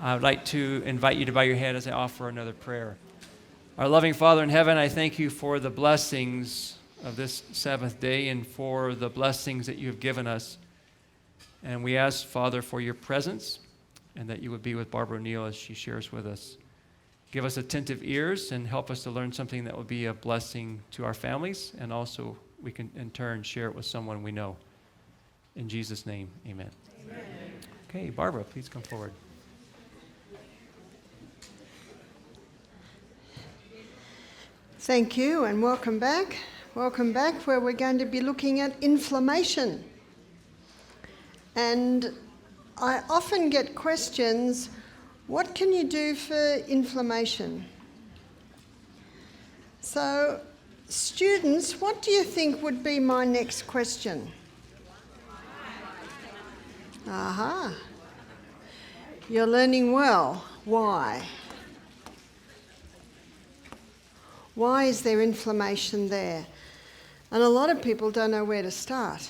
I would like to invite you to bow your head as I offer another prayer. Our loving Father in heaven, I thank you for the blessings of this Sabbath day and for the blessings that you have given us. And we ask, Father, for your presence and that you would be with Barbara O'Neill as she shares with us. Give us attentive ears and help us to learn something that will be a blessing to our families, and also we can in turn share it with someone we know. In Jesus' name, amen. Amen. Okay, Barbara, please come forward. Thank you and welcome back. Welcome back, where we're going to be looking at inflammation. And I often get questions, what can you do for inflammation? So, students, what do you think would be my next question? Aha. You're learning well. Why? Why is there inflammation there? And a lot of people don't know where to start.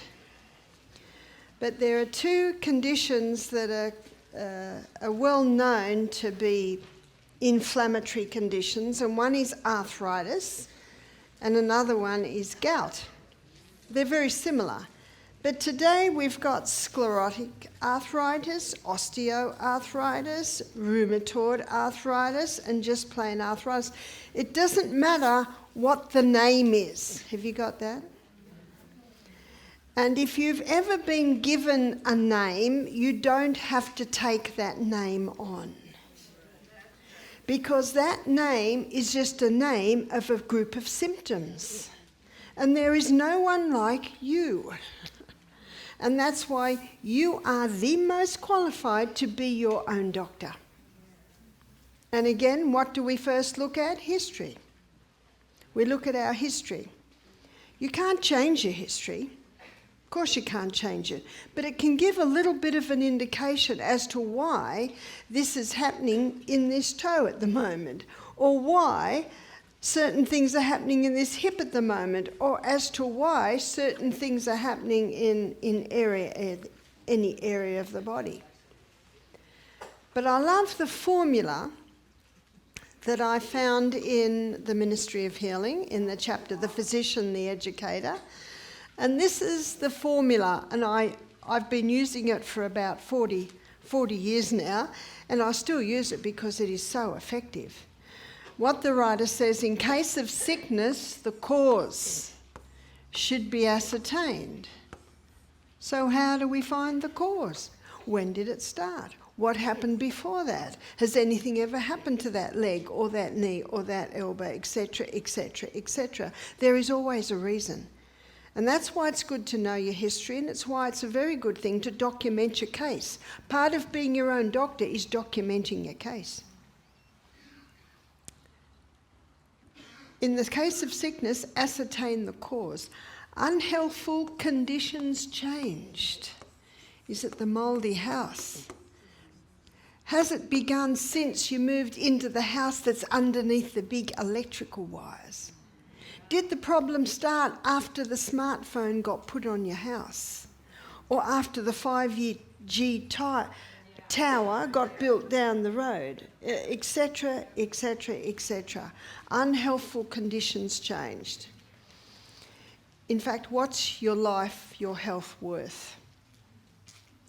But there are two conditions that are well known to be inflammatory conditions, and one is arthritis and another one is gout. They're very similar. But today we've got sclerotic arthritis, osteoarthritis, rheumatoid arthritis, and just plain arthritis. It doesn't matter what the name is. Have you got that? And if you've ever been given a name, you don't have to take that name on. Because that name is just a name of a group of symptoms. And there is no one like you. And that's why you are the most qualified to be your own doctor. And again, what do we first look at? History. We look at our history. You can't change your history. Of course you can't change it. But it can give a little bit of an indication as to why this is happening in this toe at the moment, or why certain things are happening in this hip at the moment, or as to why certain things are happening in any area of the body. But I love the formula that I found in the Ministry of Healing, in the chapter, The Physician, the Educator. And this is the formula, and I've been using it for about 40 years now, and I still use it because it is so effective. What the writer says, in case of sickness, the cause should be ascertained. So how do we find the cause? When did it start? What happened before that? Has anything ever happened to that leg or that knee or that elbow, etc., etc., etc.? There is always a reason. And that's why it's good to know your history, and it's why it's a very good thing to document your case. Part of being your own doctor is documenting your case. In the case of sickness, ascertain the cause. Unhealthful conditions changed. Is it the mouldy house? Has it begun since you moved into the house that's underneath the big electrical wires? Did the problem start after the smartphone got put on your house? Or after the 5G tower got built down the road, etc., etc., etc. Unhealthful conditions changed. In fact, what's your life, your health worth?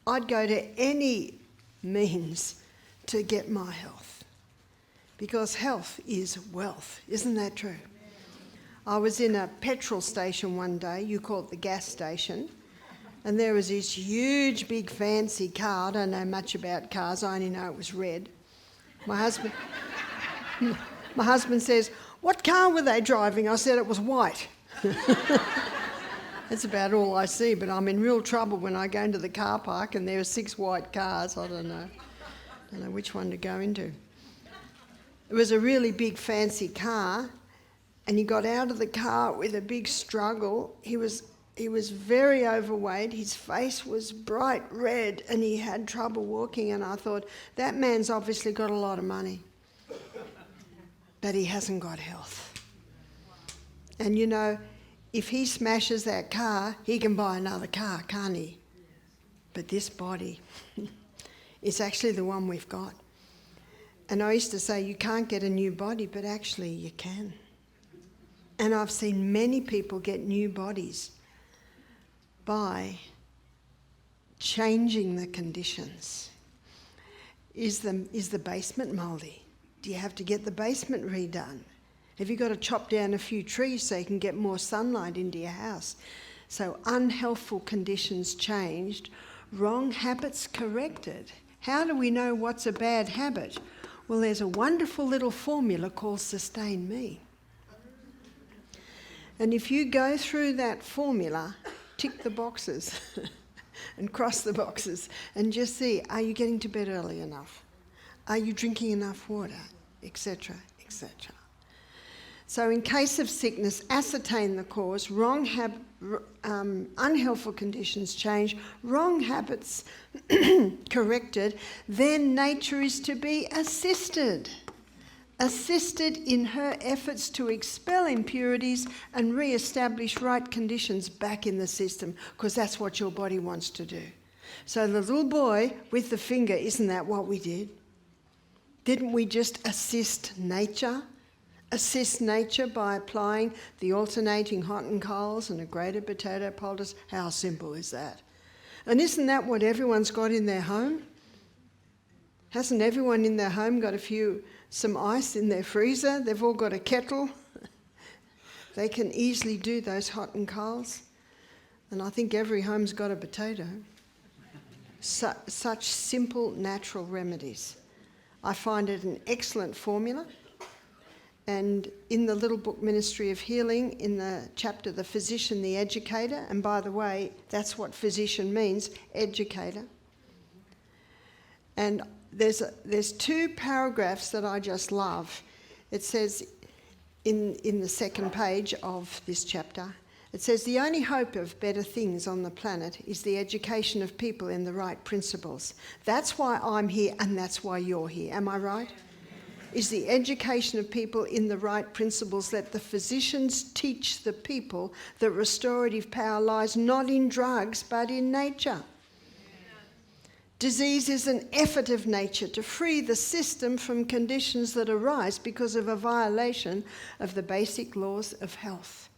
I'd go to any means to get my health, because health is wealth. Isn't that true? I was in a petrol station one day, you call it the gas station, and there was this huge, big, fancy car. I don't know much about cars. I only know it was red. My husband says, "What car were they driving?" I said it was white. That's about all I see, but I'm in real trouble when I go into the car park and there are 6 white cars. I don't know which one to go into. It was a really big, fancy car, and he got out of the car with a big struggle. He was very overweight, his face was bright red, and he had trouble walking, and I thought, that man's obviously got a lot of money, but he hasn't got health. And you know, if he smashes that car, he can buy another car, can't he? But this body, it's actually the one we've got. And I used to say, you can't get a new body, but actually you can. And I've seen many people get new bodies by changing the conditions. Is the basement mouldy? Do you have to get the basement redone? Have you got to chop down a few trees so you can get more sunlight into your house? So unhealthful conditions changed, wrong habits corrected. How do we know what's a bad habit? Well, there's a wonderful little formula called Sustain Me. And if you go through that formula, tick the boxes and cross the boxes and just see, are you getting to bed early enough? Are you drinking enough water? Etc., etc. So in case of sickness, ascertain the cause, unhealthful conditions change, wrong habits corrected, then nature is to be assisted in her efforts to expel impurities and re-establish right conditions back in the system, because that's what your body wants to do. So the little boy with the finger, isn't that what we did? Didn't we just assist nature? Assist nature by applying the alternating hot and colds and a grated potato poultice? How simple is that? And isn't that what everyone's got in their home? Hasn't everyone in their home got some ice in their freezer? They've all got a kettle. They can easily do those hot and colds. And I think every home's got a potato. Such simple natural remedies. I find it an excellent formula. And in the little book Ministry of Healing, in the chapter The Physician, the Educator, and by the way, that's what physician means, educator. And there's 2 paragraphs that I just love. It says in the second page of this chapter, it says, the only hope of better things on the planet is the education of people in the right principles. That's why I'm here and that's why you're here. Am I right? Is the education of people in the right principles. Let the physicians teach the people that restorative power lies not in drugs but in nature. Disease is an effort of nature to free the system from conditions that arise because of a violation of the basic laws of health.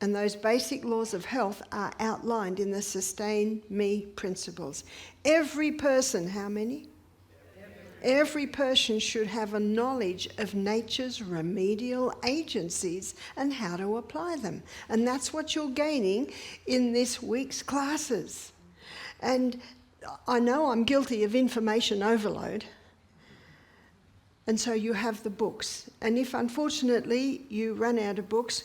And those basic laws of health are outlined in the Sustain Me principles. Every person, how many? Every person should have a knowledge of nature's remedial agencies and how to apply them. And that's what you're gaining in this week's classes. And I know I'm guilty of information overload. And so you have the books. And if unfortunately you run out of books,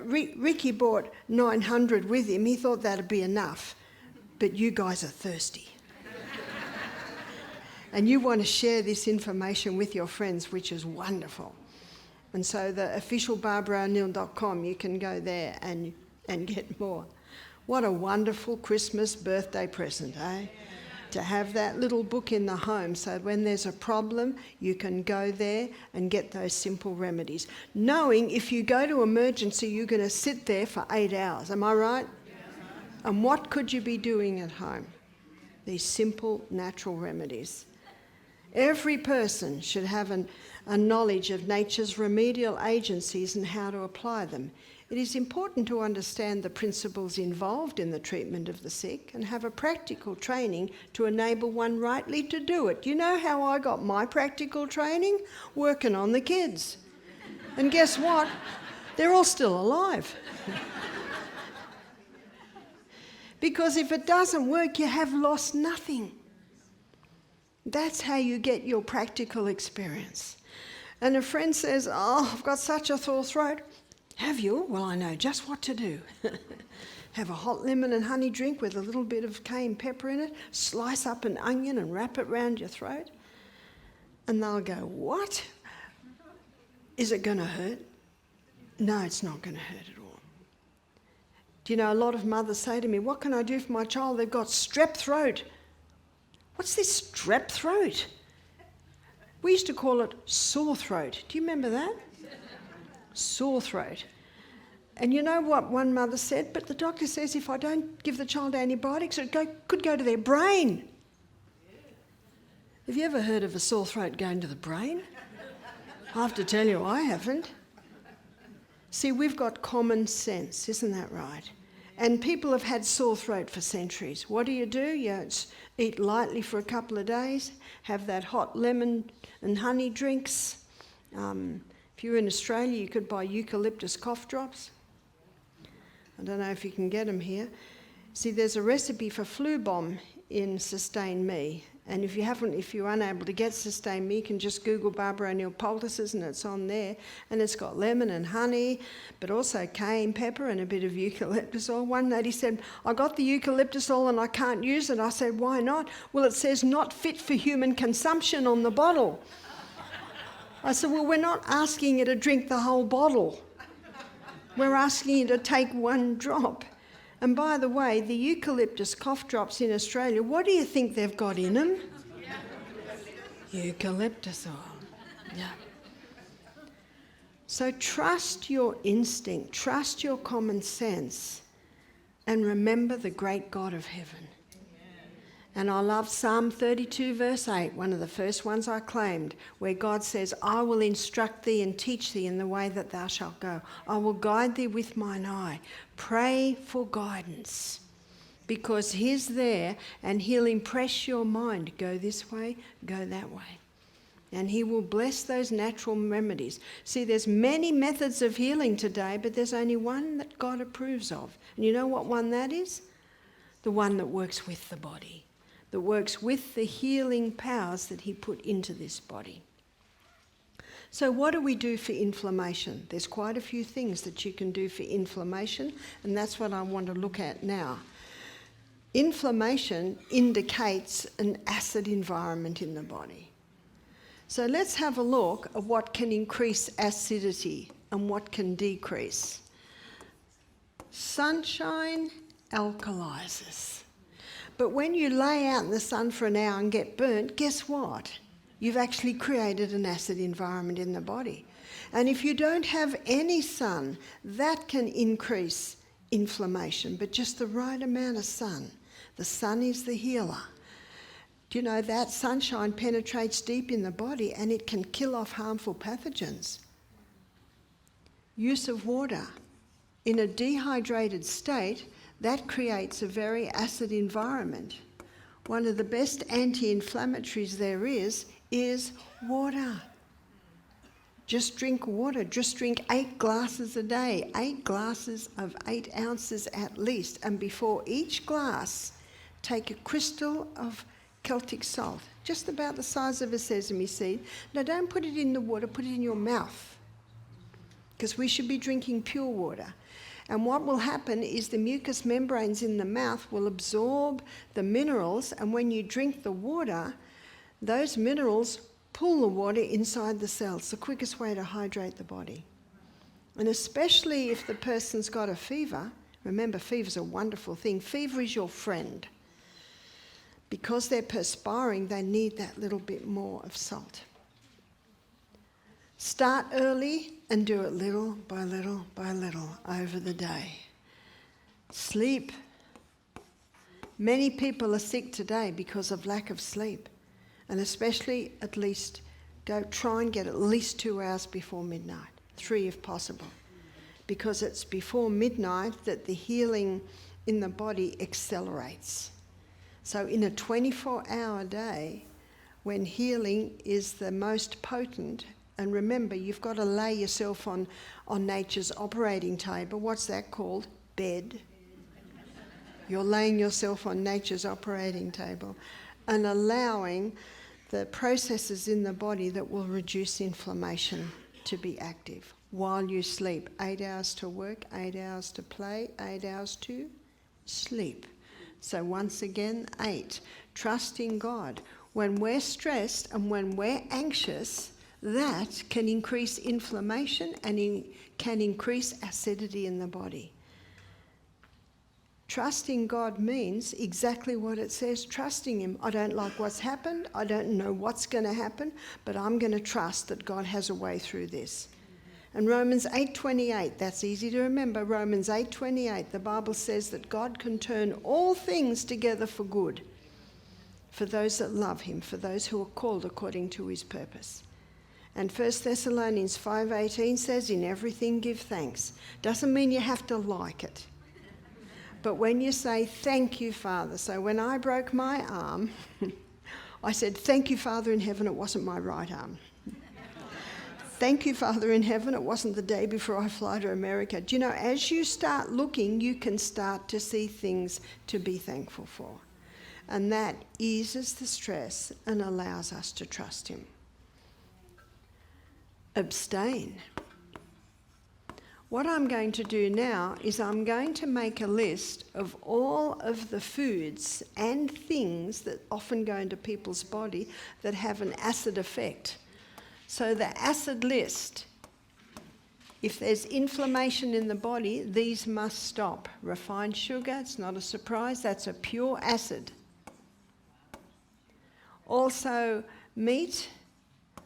Ricky bought 900 with him. He thought that'd be enough. But you guys are thirsty. And you want to share this information with your friends, which is wonderful. And so the official BarbaraO'Neill.com, you can go there and get more. What a wonderful Christmas birthday present, eh? To have that little book in the home, so when there's a problem, you can go there and get those simple remedies. Knowing if you go to emergency, you're going to sit there for 8 hours. Am I right? And what could you be doing at home? These simple natural remedies. Every person should have a knowledge of nature's remedial agencies and how to apply them. It is important to understand the principles involved in the treatment of the sick and have a practical training to enable one rightly to do it. You know how I got my practical training? Working on the kids. And guess what? They're all still alive. Because if it doesn't work, you have lost nothing. That's how you get your practical experience. And a friend says, oh, I've got such a sore throat. Have you? Well, I know just what to do. Have a hot lemon and honey drink with a little bit of cayenne pepper in it, slice up an onion and wrap it round your throat. And they'll go, what? Is it going to hurt? No, it's not going to hurt at all. Do you know, a lot of mothers say to me, what can I do for my child? They've got strep throat. What's this strep throat? We used to call it sore throat. Do you remember that? Sore throat. And you know what one mother said? But the doctor says if I don't give the child antibiotics, it could go to their brain. Have you ever heard of a sore throat going to the brain? I have to tell you, I haven't. See, we've got common sense, isn't that right? And people have had sore throat for centuries. What do? You eat lightly for a couple of days, have that hot lemon and honey drinks. If you're in Australia, you could buy eucalyptus cough drops. I don't know if you can get them here. See, there's a recipe for flu bomb in Sustain Me. And if you're unable to get Sustain Me, you can just Google Barbara O'Neill poultices and it's on there. And it's got lemon and honey, but also cayenne pepper and a bit of eucalyptus oil. One lady said, I got the eucalyptus oil and I can't use it. I said, why not? Well, it says not fit for human consumption on the bottle. I said, well, we're not asking you to drink the whole bottle. We're asking you to take one drop. And by the way, the eucalyptus cough drops in Australia, what do you think they've got in them? Eucalyptus oil. Yeah. So trust your instinct, trust your common sense, and remember the great God of heaven. And I love Psalm 32 verse 8, one of the first ones I claimed, where God says, I will instruct thee and teach thee in the way that thou shalt go. I will guide thee with mine eye. Pray for guidance, because he's there and he'll impress your mind. Go this way, go that way. And he will bless those natural remedies. See, there's many methods of healing today, but there's only one that God approves of. And you know what one that is? The one that works with the body, that works with the healing powers that he put into this body. So what do we do for inflammation? There's quite a few things that you can do for inflammation, and that's what I want to look at now. Inflammation indicates an acid environment in the body. So let's have a look at what can increase acidity and what can decrease. Sunshine alkalizes. But when you lay out in the sun for an hour and get burnt, guess what? You've actually created an acid environment in the body. And if you don't have any sun, that can increase inflammation, but just the right amount of sun. The sun is the healer. Do you know that sunshine penetrates deep in the body and it can kill off harmful pathogens? Use of water. In a dehydrated state, that creates a very acid environment. One of the best anti-inflammatories there is water. Just drink water. Just drink 8 glasses a day, 8 glasses of 8 ounces at least. And before each glass, take a crystal of Celtic salt, just about the size of a sesame seed. Now don't put it in the water, put it in your mouth, because we should be drinking pure water. And what will happen is the mucous membranes in the mouth will absorb the minerals, and when you drink the water, those minerals pull the water inside the cells, the quickest way to hydrate the body. And especially if the person's got a fever, remember fever's a wonderful thing, fever is your friend. Because they're perspiring, they need that little bit more of salt. Start early and do it little by little by little over the day. Sleep. Many people are sick today because of lack of sleep. And especially try and get at least 2 hours before midnight, 3 if possible. Because it's before midnight that the healing in the body accelerates. So in a 24-hour day, when healing is the most potent, and remember, you've got to lay yourself on nature's operating table. What's that called? Bed. You're laying yourself on nature's operating table and allowing the processes in the body that will reduce inflammation to be active while you sleep. 8 hours to work, 8 hours to play, 8 hours to sleep. So once again, 8. Trust in God. When we're stressed and when we're anxious, that can increase inflammation and can increase acidity in the body. Trusting God means exactly what it says, trusting Him. I don't like what's happened. I don't know what's going to happen, but I'm going to trust that God has a way through this. And Romans 8:28, that's easy to remember. Romans 8:28, the Bible says that God can turn all things together for good. for those that love him, for those who are called according to his purpose. And 1 Thessalonians 5:18 says, in everything give thanks. Doesn't mean you have to like it. But when you say, thank you, Father. So when I broke my arm, I said, thank you, Father in heaven. It wasn't my right arm. Thank you, Father in heaven. It wasn't the day before I fly to America. Do you know, as you start looking, you can start to see things to be thankful for. And that eases the stress and allows us to trust him. Abstain. What I'm going to do now is I'm going to make a list of all of the foods and things that often go into people's body that have an acid effect. So the acid list, if there's inflammation in the body, these must stop. Refined sugar, it's not a surprise, that's a pure acid. Also meat.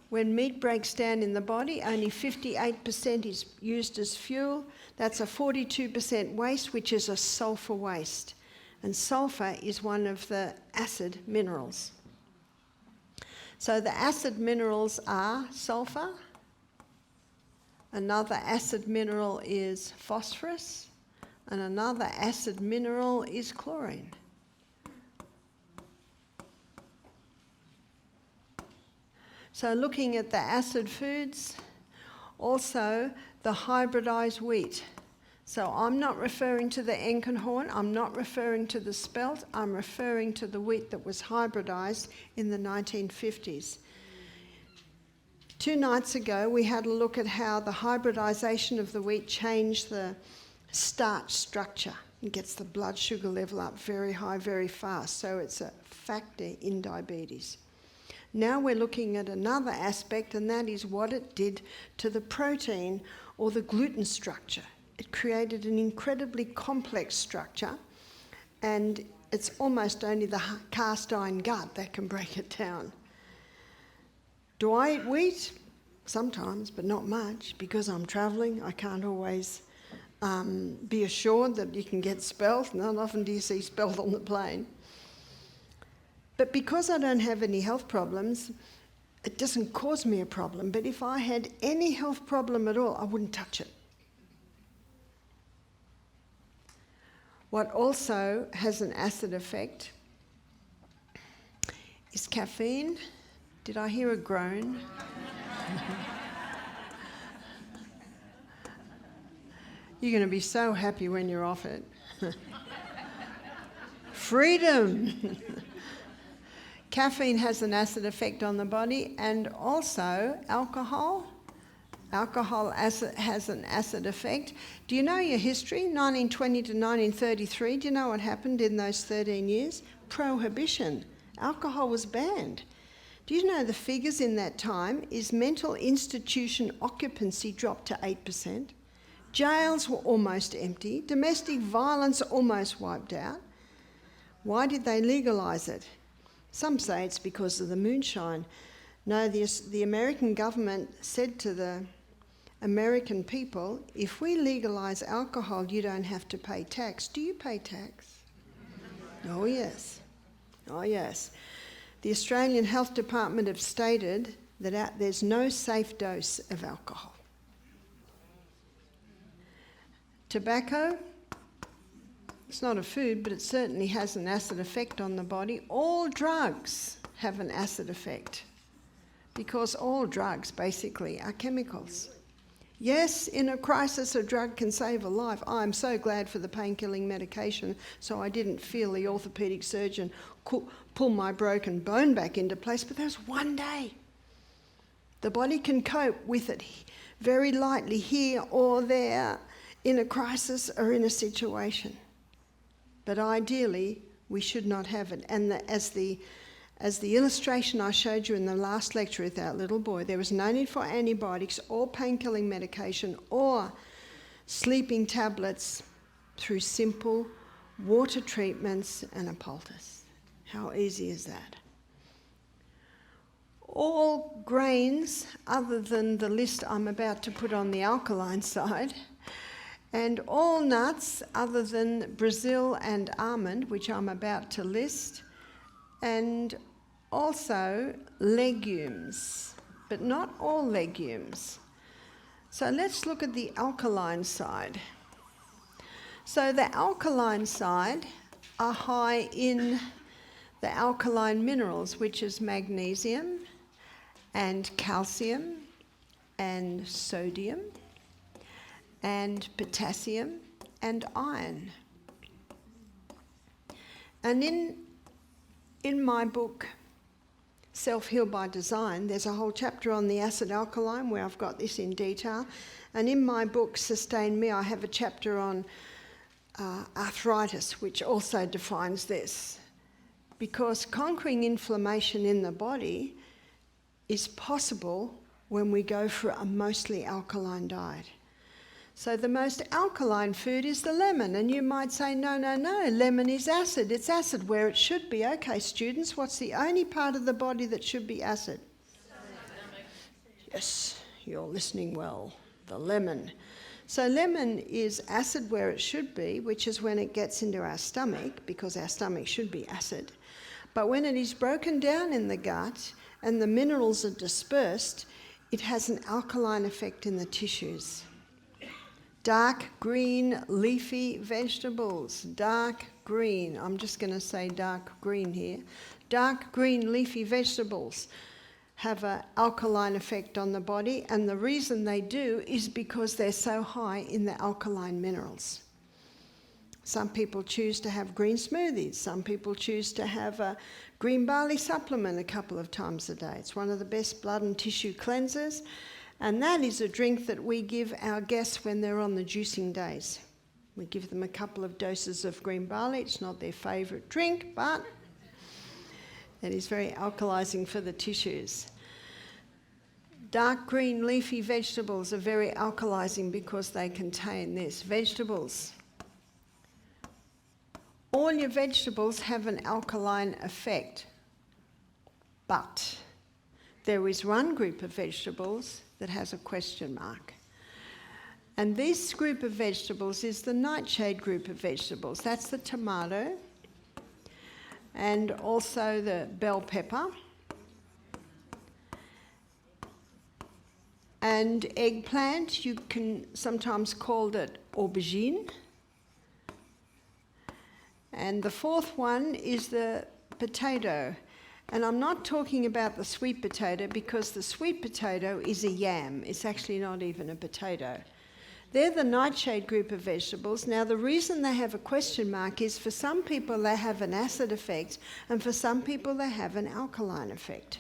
When meat breaks down in the body, only 58% is used as fuel. That's a 42% waste, which is a sulfur waste. And sulfur is one of the acid minerals. So the acid minerals are sulfur. Another acid mineral is phosphorus. And another acid mineral is chlorine. So looking at the acid foods, also the hybridized wheat. So I'm not referring to the Enkenhorn, I'm not referring to the spelt, I'm referring to the wheat that was hybridized in the 1950s. 2 nights ago we had a look at how the hybridization of the wheat changed the starch structure. It gets the blood sugar level up very high, very fast, so it's a factor in diabetes. Now we're looking at another aspect, and that is what it did to the protein or the gluten structure. It created an incredibly complex structure, and it's almost only the cast iron gut that can break it down. Do I eat wheat? Sometimes, but not much. Because I'm travelling, I can't always be assured that you can get spelt. Not often do you see spelt on the plane. But because I don't have any health problems, it doesn't cause me a problem. But if I had any health problem at all, I wouldn't touch it. What also has an acid effect is caffeine. Did I hear a groan? You're going to be so happy when you're off it. Freedom! Caffeine has an acid effect on the body, and also alcohol. Alcohol has an acid effect. Do you know your history? 1920 to 1933, do you know what happened in those 13 years? Prohibition. Alcohol was banned. Do you know the figures in that time is mental institution occupancy dropped to 8%. Jails were almost empty. Domestic violence almost wiped out. Why did they legalise it? Some say it's because of the moonshine. No, the American government said to the American people, if we legalise alcohol, you don't have to pay tax. Do you pay tax? Oh, yes. Oh, yes. The Australian Health Department have stated that there's no safe dose of alcohol. Tobacco, it's not a food, but it certainly has an acid effect on the body. All drugs have an acid effect because all drugs basically are chemicals. Yes, in a crisis, a drug can save a life. I'm so glad for the pain-killing medication, so I didn't feel the orthopaedic surgeon pull my broken bone back into place, but that was one day. The body can cope with it very lightly here or there in a crisis or in a situation. But ideally, we should not have it. And as the illustration I showed you in the last lecture with that little boy, there was no need for antibiotics or pain-killing medication or sleeping tablets through simple water treatments and a poultice. How easy is that? All grains, other than the list I'm about to put on the alkaline side, and all nuts other than Brazil and almond, which I'm about to list, and also legumes, but not all legumes. So let's look at the alkaline side. So the alkaline side are high in the alkaline minerals, which is magnesium and calcium and sodium and potassium and iron. And in my book, Self-Heal by Design, there's a whole chapter on the acid alkaline where I've got this in detail. And in my book, Sustain Me, I have a chapter on arthritis, which also defines this. Because conquering inflammation in the body is possible when we go for a mostly alkaline diet. So the most alkaline food is the lemon, and you might say, no, lemon is acid. It's acid where it should be. Okay, students, what's the only part of the body that should be acid? Stomach. Yes, you're listening well. The lemon. So lemon is acid where it should be, which is when it gets into our stomach, because our stomach should be acid. But when it is broken down in the gut and the minerals are dispersed, it has an alkaline effect in the tissues. Dark green leafy vegetables, dark green, I'm just going to say dark green here. Dark green leafy vegetables have an alkaline effect on the body, and the reason they do is because they're so high in the alkaline minerals. Some people choose to have green smoothies. Some people choose to have a green barley supplement a couple of times a day. It's one of the best blood and tissue cleansers. And that is a drink that we give our guests when they're on the juicing days. We give them a couple of doses of green barley. It's not their favourite drink, but it is very alkalising for the tissues. Dark green leafy vegetables are very alkalising because they contain this. Vegetables. All your vegetables have an alkaline effect, but there is one group of vegetables that has a question mark. And this group of vegetables is the nightshade group of vegetables. That's the tomato and also the bell pepper and eggplant. You can sometimes call it aubergine. And the fourth one is the potato. And I'm not talking about the sweet potato because the sweet potato is a yam. It's actually not even a potato. They're the nightshade group of vegetables. Now, the reason they have a question mark is for some people they have an acid effect, and for some people they have an alkaline effect.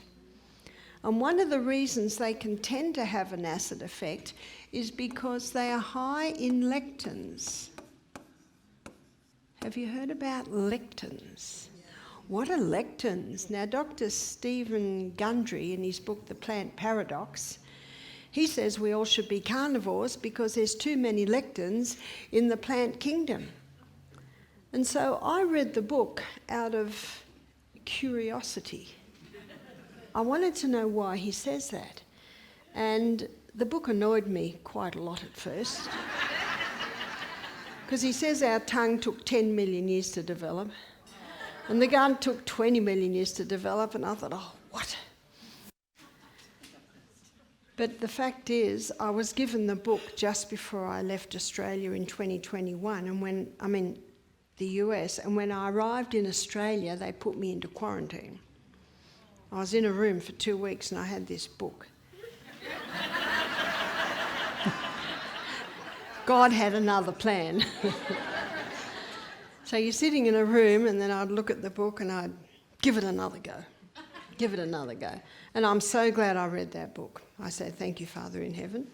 And one of the reasons they can tend to have an acid effect is because they are high in lectins. Have you heard about lectins? What are lectins? Now, Dr. Stephen Gundry, in his book, The Plant Paradox, he says we all should be carnivores because there's too many lectins in the plant kingdom. And so I read the book out of curiosity. I wanted to know why he says that. And the book annoyed me quite a lot at first. Because he says our tongue took 10 million years to develop. And the gun took 20 million years to develop, and I thought, oh, what? But the fact is, I was given the book just before I left Australia in 2021, and the US, and when I arrived in Australia, they put me into quarantine. I was in a room for 2 weeks and I had this book. God had another plan. So you're sitting in a room and then I'd look at the book and I'd give it another go. And I'm so glad I read that book. I say, thank you, Father in heaven.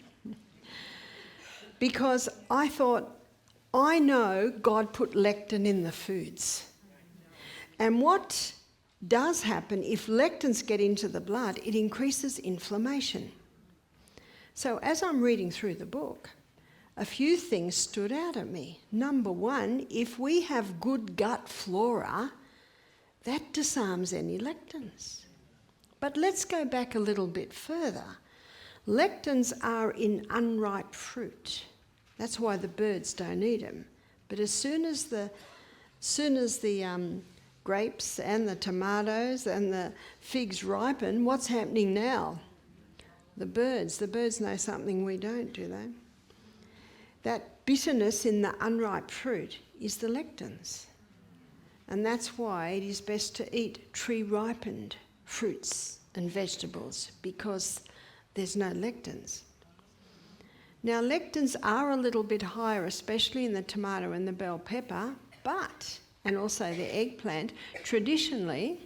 Because I thought, I know God put lectin in the foods. And what does happen, if lectins get into the blood, it increases inflammation. So as I'm reading through the book, a few things stood out at me. Number one, if we have good gut flora, that disarms any lectins. But let's go back a little bit further. Lectins are in unripe fruit. That's why the birds don't eat them. But as soon as the grapes and the tomatoes and the figs ripen, what's happening now? The birds know something we don't, do they? That bitterness in the unripe fruit is the lectins. And that's why it is best to eat tree-ripened fruits and vegetables, because there's no lectins. Now, lectins are a little bit higher, especially in the tomato and the bell pepper, but, and also the eggplant, traditionally,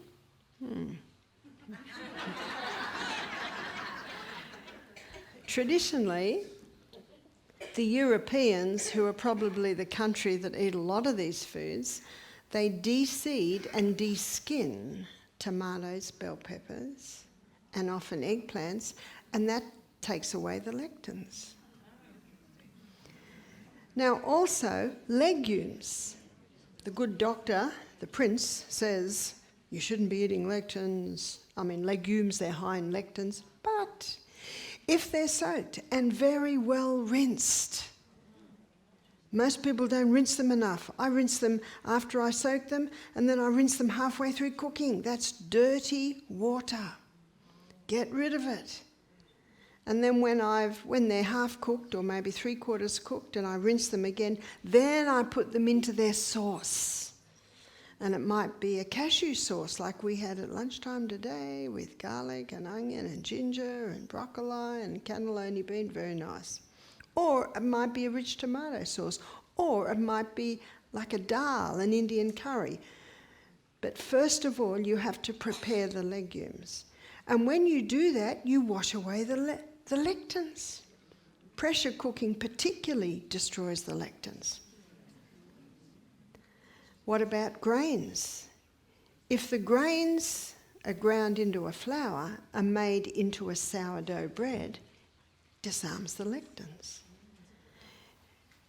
the Europeans, who are probably the country that eat a lot of these foods, they de-seed and de-skin tomatoes, bell peppers, and often eggplants, and that takes away the lectins. Now also, legumes. The good doctor, the prince, says you shouldn't be eating legumes, they're high in lectins, but if they're soaked and very well rinsed, most people don't rinse them enough. I rinse them after I soak them, and then I rinse them halfway through cooking. That's dirty water. Get rid of it. And then when they're half cooked or maybe 3/4 cooked and I rinse them again, then I put them into their sauce. And it might be a cashew sauce like we had at lunchtime today with garlic and onion and ginger and broccoli and cannellini bean, very nice. Or it might be a rich tomato sauce, or it might be like a dal, an Indian curry. But first of all, you have to prepare the legumes. And when you do that, you wash away the lectins. Pressure cooking particularly destroys the lectins. What about grains? If the grains are ground into a flour, are made into a sourdough bread, disarms the lectins.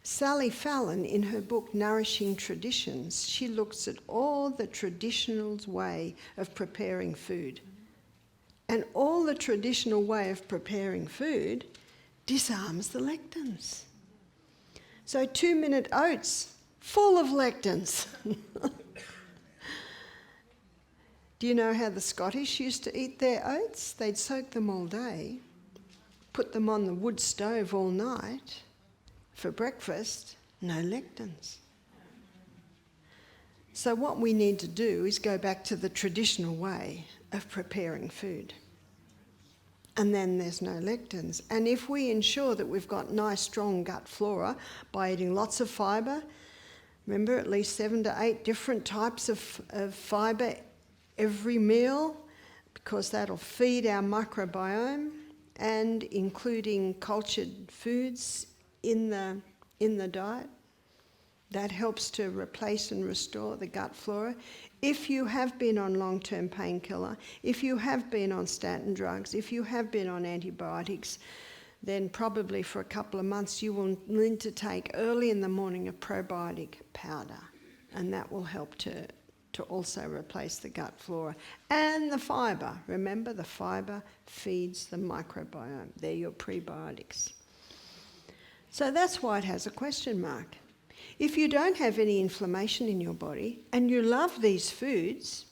Sally Fallon, in her book Nourishing Traditions, she looks at all the traditional way of preparing food. And all the traditional way of preparing food disarms the lectins. So 2-minute oats, full of lectins. Do you know how the Scottish used to eat their oats? They'd soak them all day, put them on the wood stove all night for breakfast, no lectins. So what we need to do is go back to the traditional way of preparing food. And then there's no lectins. And if we ensure that we've got nice, strong gut flora by eating lots of fibre, remember at least 7 to 8 different types of fibre every meal, because that'll feed our microbiome, and including cultured foods in the diet. That helps to replace and restore the gut flora. If you have been on long-term painkiller, if you have been on statin drugs, if you have been on antibiotics, then probably for a couple of months you will need to take early in the morning a probiotic powder, and that will help to also replace the gut flora. And the fibre, remember the fibre feeds the microbiome. They're your prebiotics. So that's why it has a question mark. If you don't have any inflammation in your body and you love these foods,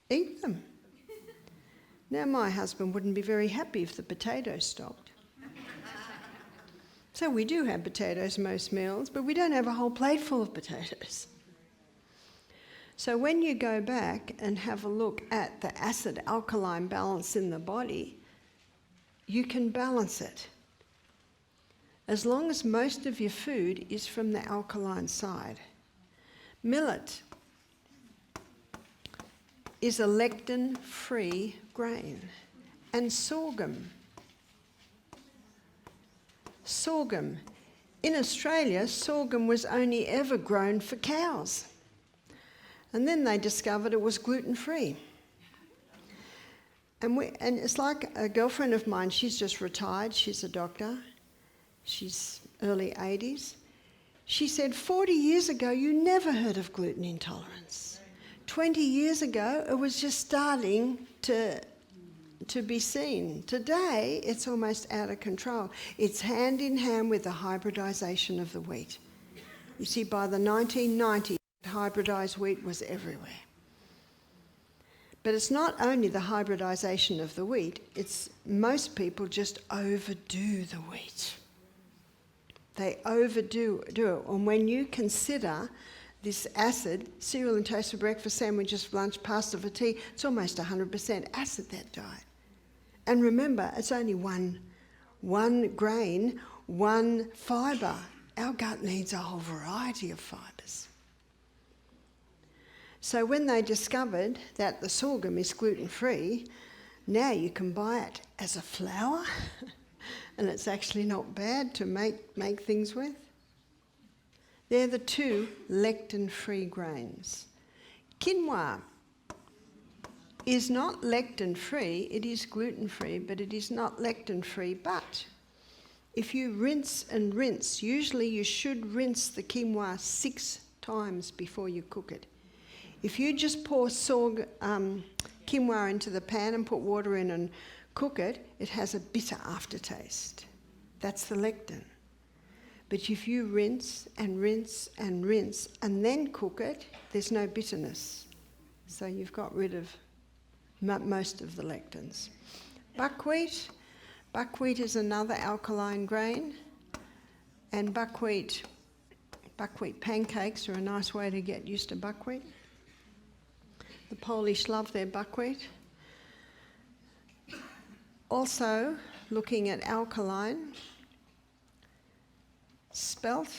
eat them. Now, my husband wouldn't be very happy if the potatoes stopped. So we do have potatoes most meals, but we don't have a whole plate full of potatoes. So when you go back and have a look at the acid-alkaline balance in the body, you can balance it. As long as most of your food is from the alkaline side. Millet is a lectin-free grain. And sorghum. In Australia, sorghum was only ever grown for cows. And then they discovered it was gluten-free. And it's like a girlfriend of mine, she's just retired, she's a doctor. She's early 80s. She said, 40 years ago, you never heard of gluten intolerance. 20 years ago, it was just starting to be seen. Today, it's almost out of control. It's hand in hand with the hybridisation of the wheat. You see, by the 1990s, hybridised wheat was everywhere. But it's not only the hybridisation of the wheat, it's most people just overdo the wheat. They overdo it. And when you consider this acid, cereal and toast for breakfast, sandwiches for lunch, pasta for tea, it's almost 100% acid, that diet. And remember, it's only one grain, one fibre. Our gut needs a whole variety of fibres. So when they discovered that the sorghum is gluten-free, now you can buy it as a flour, and it's actually not bad to make things with. They're the two lectin-free grains. Quinoa is not lectin-free, it is gluten-free, but it is not lectin-free. But if you rinse and rinse, usually you should rinse the quinoa 6 times before you cook it. If you just pour quinoa into the pan and put water in and cook it, it has a bitter aftertaste. That's the lectin. But if you rinse and rinse and rinse and then cook it, there's no bitterness. So you've got rid of most of the lectins. Buckwheat is another alkaline grain, and buckwheat pancakes are a nice way to get used to buckwheat. The Polish love their buckwheat. Also, looking at alkaline, spelt.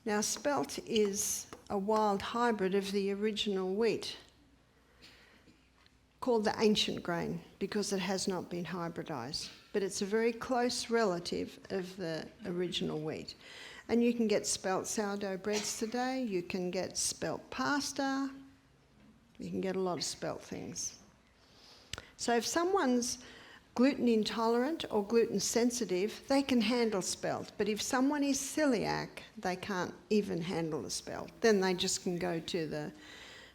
Now, spelt is a wild hybrid of the original wheat, called the ancient grain, because it has not been hybridised. But it's a very close relative of the original wheat. And you can get spelt sourdough breads today, you can get spelt pasta, you can get a lot of spelt things. So if someone's gluten intolerant or gluten sensitive, they can handle spelt. But if someone is celiac, they can't even handle the spelt. Then they just can go to the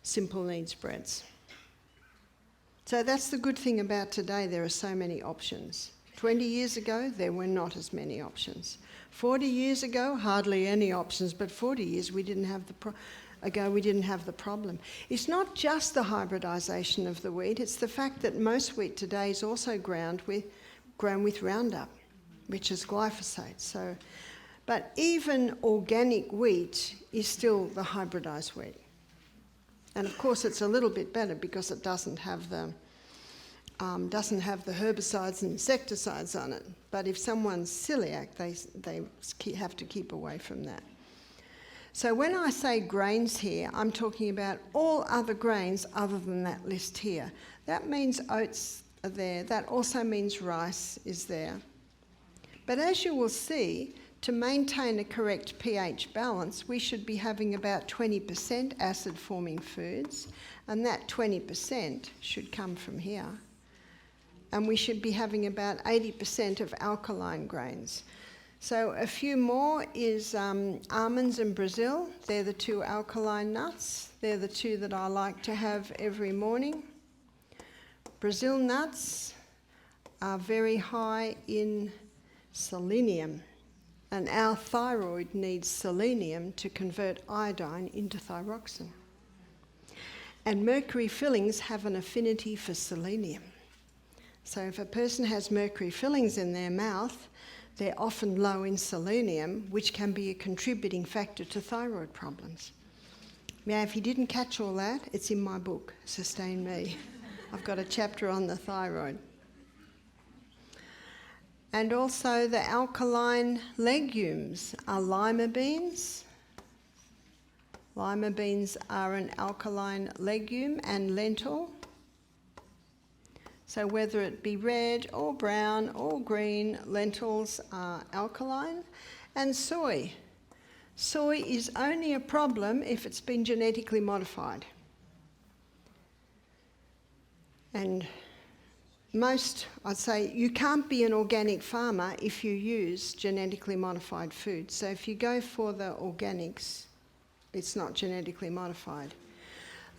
simple needs breads. So that's the good thing about today, there are so many options. 20 years ago, there were not as many options. 40 years ago, hardly any options, but 40 years we didn't have the problem. It's not just the hybridisation of the wheat, it's the fact that most wheat today is also grown with Roundup, which is glyphosate. But even organic wheat is still the hybridised wheat. And of course it's a little bit better because it doesn't have the herbicides and insecticides on it. But if someone's celiac, they have to keep away from that. So when I say grains here, I'm talking about all other grains other than that list here. That means oats are there. That also means rice is there. But as you will see, to maintain a correct pH balance, we should be having about 20% acid-forming foods, and that 20% should come from here. And we should be having about 80% of alkaline grains. So a few more is almonds and Brazil. They're the two alkaline nuts. They're the two that I like to have every morning. Brazil nuts are very high in selenium, and our thyroid needs selenium to convert iodine into thyroxine. And mercury fillings have an affinity for selenium. So if a person has mercury fillings in their mouth, they're often low in selenium, which can be a contributing factor to thyroid problems. Now, if you didn't catch all that, it's in my book, Sustain Me. I've got a chapter on the thyroid. And also the alkaline legumes are lima beans. Lima beans are an alkaline legume, and lentil. So whether it be red or brown or green, lentils are alkaline. And soy. Soy is only a problem if it's been genetically modified. And I'd say you can't be an organic farmer if you use genetically modified food. So if you go for the organics, it's not genetically modified.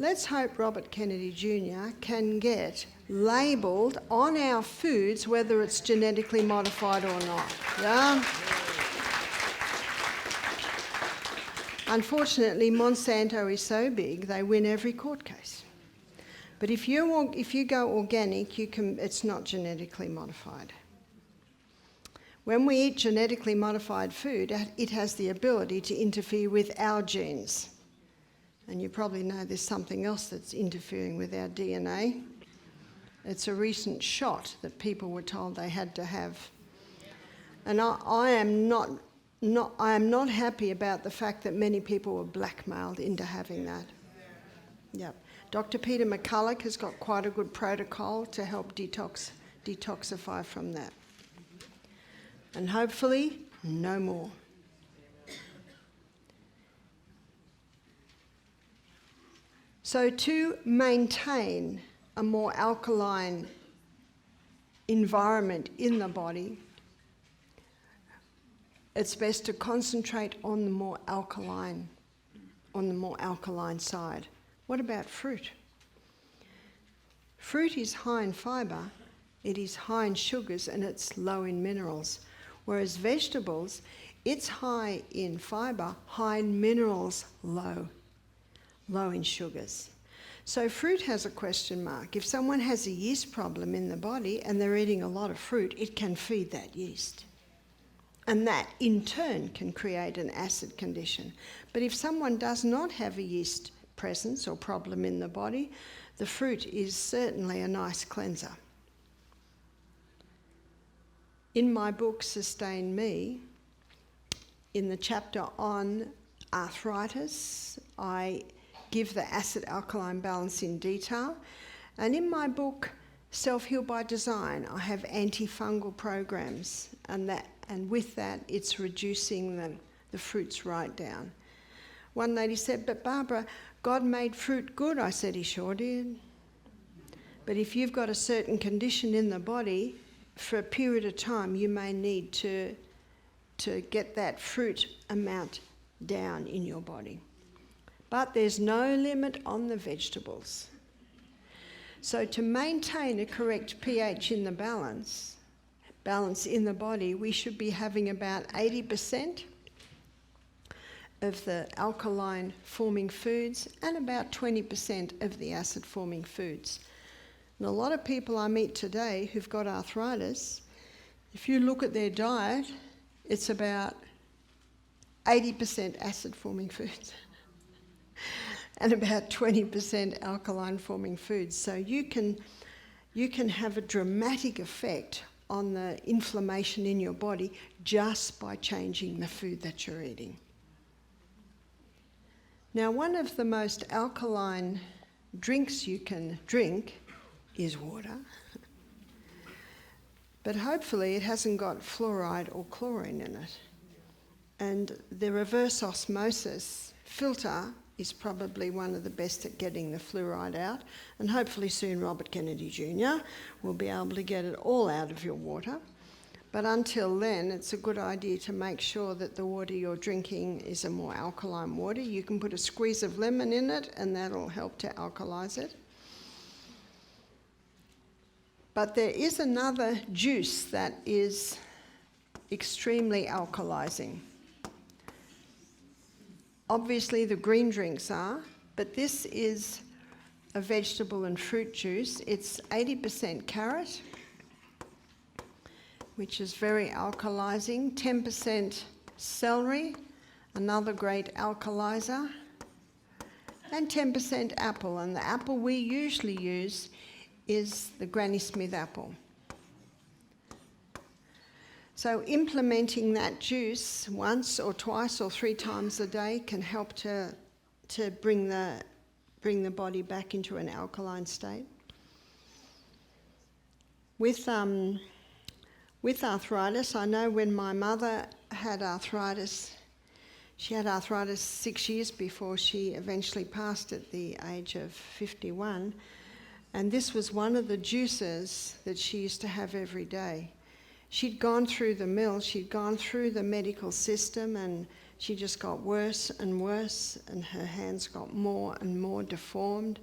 Let's hope Robert Kennedy Jr. can get labelled on our foods whether it's genetically modified or not. Yeah? Unfortunately, Monsanto is so big, they win every court case. But if you go organic, it's not genetically modified. When we eat genetically modified food, it has the ability to interfere with our genes. And you probably know there's something else that's interfering with our DNA. It's a recent shot that people were told they had to have. And I am not happy about the fact that many people were blackmailed into having that. Yep. Dr. Peter McCulloch has got quite a good protocol to help detoxify from that. And hopefully, no more. So to maintain a more alkaline environment in the body, it's best to concentrate on the more alkaline side. What about fruit? Fruit is high in fibre, it is high in sugars, and it's low in minerals. Whereas vegetables, it's high in fibre, high in minerals, low in sugars. So fruit has a question mark. If someone has a yeast problem in the body and they're eating a lot of fruit, it can feed that yeast. And that, in turn, can create an acid condition. But if someone does not have a yeast presence or problem in the body, the fruit is certainly a nice cleanser. In my book, Sustain Me, in the chapter on arthritis, I give the acid-alkaline balance in detail. And in my book, Self-Heal by Design, I have antifungal programs, and with that, it's reducing the fruits right down. One lady said, "But Barbara, God made fruit good." I said, "He sure did. But if you've got a certain condition in the body, for a period of time, you may need to get that fruit amount down in your body. But there's no limit on the vegetables. So to maintain a correct pH in the balance in the body, we should be having about 80% of the alkaline forming foods and about 20% of the acid forming foods. And a lot of people I meet today who've got arthritis, if you look at their diet, it's about 80% acid forming foods and about 20% alkaline forming foods. So you can have a dramatic effect on the inflammation in your body just by changing the food that you're eating. Now, one of the most alkaline drinks you can drink is water. But hopefully it hasn't got fluoride or chlorine in it. And the reverse osmosis filter is probably one of the best at getting the fluoride out. And hopefully soon Robert Kennedy Jr. will be able to get it all out of your water. But until then, it's a good idea to make sure that the water you're drinking is a more alkaline water. You can put a squeeze of lemon in it and that'll help to alkalize it. But there is another juice that is extremely alkalizing. Obviously the green drinks are, but this is a vegetable and fruit juice. It's 80% carrot, which is very alkalizing, 10% celery, another great alkalizer, and 10% apple. And the apple we usually use is the Granny Smith apple. So implementing that juice once or twice or 3 times a day can help to bring the body back into an alkaline state. With arthritis, I know when my mother had arthritis, she had arthritis 6 years before she eventually passed at the age of 51. And this was one of the juices that she used to have every day. She'd gone through the mill, she'd gone through the medical system, and she just got worse and worse, and her hands got more and more deformed.